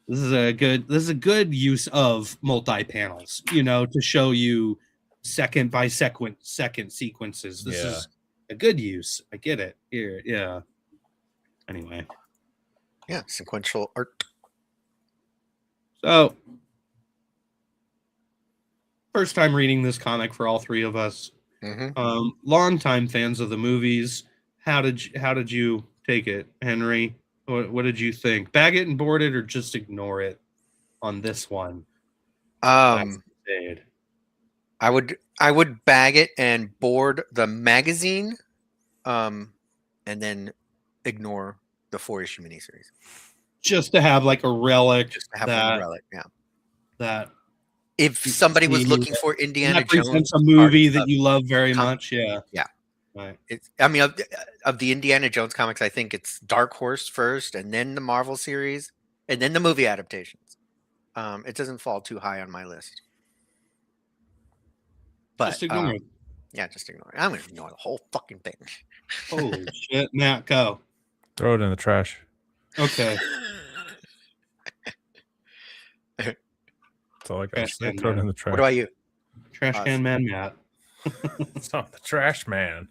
This is a good use of multi-panels, to show you second by second sequences. This is a good use. I get it. Here, yeah. Anyway. Yeah, sequential art. So, first time reading this comic for all three of us. Mm-hmm. Longtime fans of the movies. How did you take it, Henry? What did you think? Bag it and board it, or just ignore it on this one? I would bag it and board the magazine, and then ignore the 4-issue miniseries. Just to have like a relic. Just to have a relic, yeah. That if somebody was looking for Indiana Jones, a movie that you love very much, yeah. Right. Of the Indiana Jones comics, I think it's Dark Horse first, and then the Marvel series, and then the movie adaptations. It doesn't fall too high on my list. But just ignore it. Yeah, just ignore it. I'm going to ignore the whole fucking thing. Holy shit, Matt, go. Throw it in the trash. Okay. That's all I got. Throw it in the trash. What about you? Trash can man, Matt. It's not the trash man.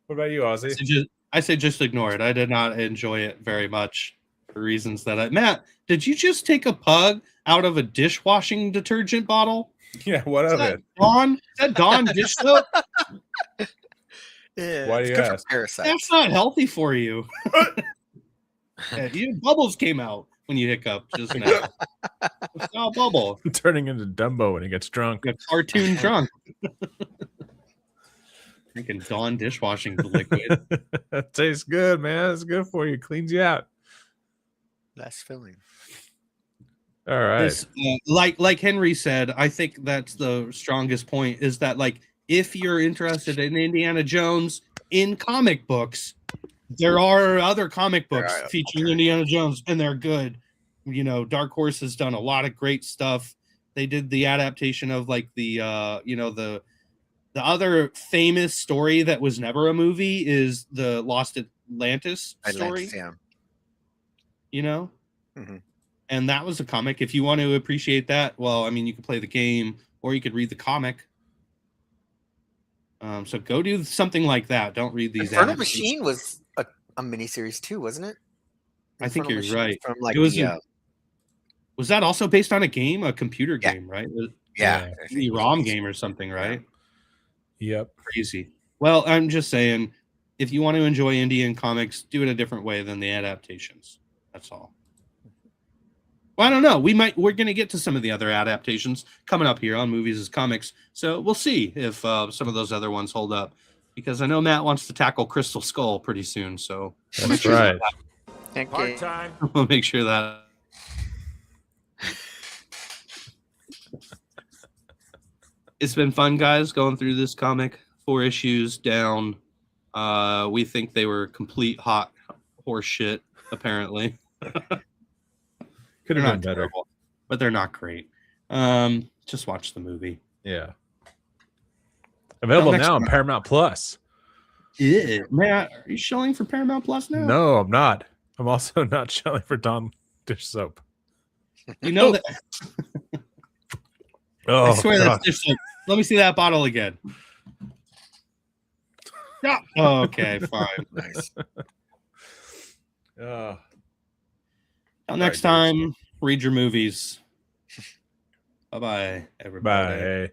What about you, Ozzy? I say just ignore it. I did not enjoy it very much for reasons that Matt, did you just take a pug out of a dishwashing detergent bottle? Yeah, what of it? Dawn? Is that Dawn dish soap? Yeah, why do you ask? That's not healthy for you. Bubbles came out when you hiccuped just now. It's not a bubble. Turning into Dumbo when he gets drunk. A cartoon drunk. Drinking Dawn dishwashing liquid. That tastes good, man. It's good for you. Cleans you out. Less filling. All right. This, like Henry said, I think that's the strongest point, is that like if you're interested in Indiana Jones in comic books, there are other comic books featuring Indiana Jones, and they're good. Dark Horse has done a lot of great stuff. They did the adaptation of like the other famous story that was never a movie is the Lost Atlantis story. Mm-hmm. And that was a comic. If you want to appreciate that, well, I mean, you could play the game or you could read the comic. So go do something like that. Don't read these. Infernal Machine was a miniseries too, wasn't it? I think you're right. From like it was. Was that also based on a game, a computer game, right? Yeah, the ROM game or something, right? Yep. Crazy. Well, I'm just saying, if you want to enjoy Indian comics, do it a different way than the adaptations. That's all. Well, I don't know. We're going to get to some of the other adaptations coming up here on Movies as Comics. So we'll see if some of those other ones hold up, because I know Matt wants to tackle Crystal Skull pretty soon. So that's right. Okay. We'll make sure that. It's been fun, guys, going through this comic. 4 issues down. We think they were complete hot horse shit, apparently. Could have been better, terrible, but they're not great. Just watch the movie. Yeah. Available now on Paramount Plus. Yeah. Matt, are you shilling for Paramount Plus now? No, I'm not. I'm also not shilling for Dawn dish soap. You know that. Oh, I swear that's dish soap. Let me see that bottle again. No. Oh, okay, fine. Nice. Until next time, read your movies. Bye-bye, everybody. Bye.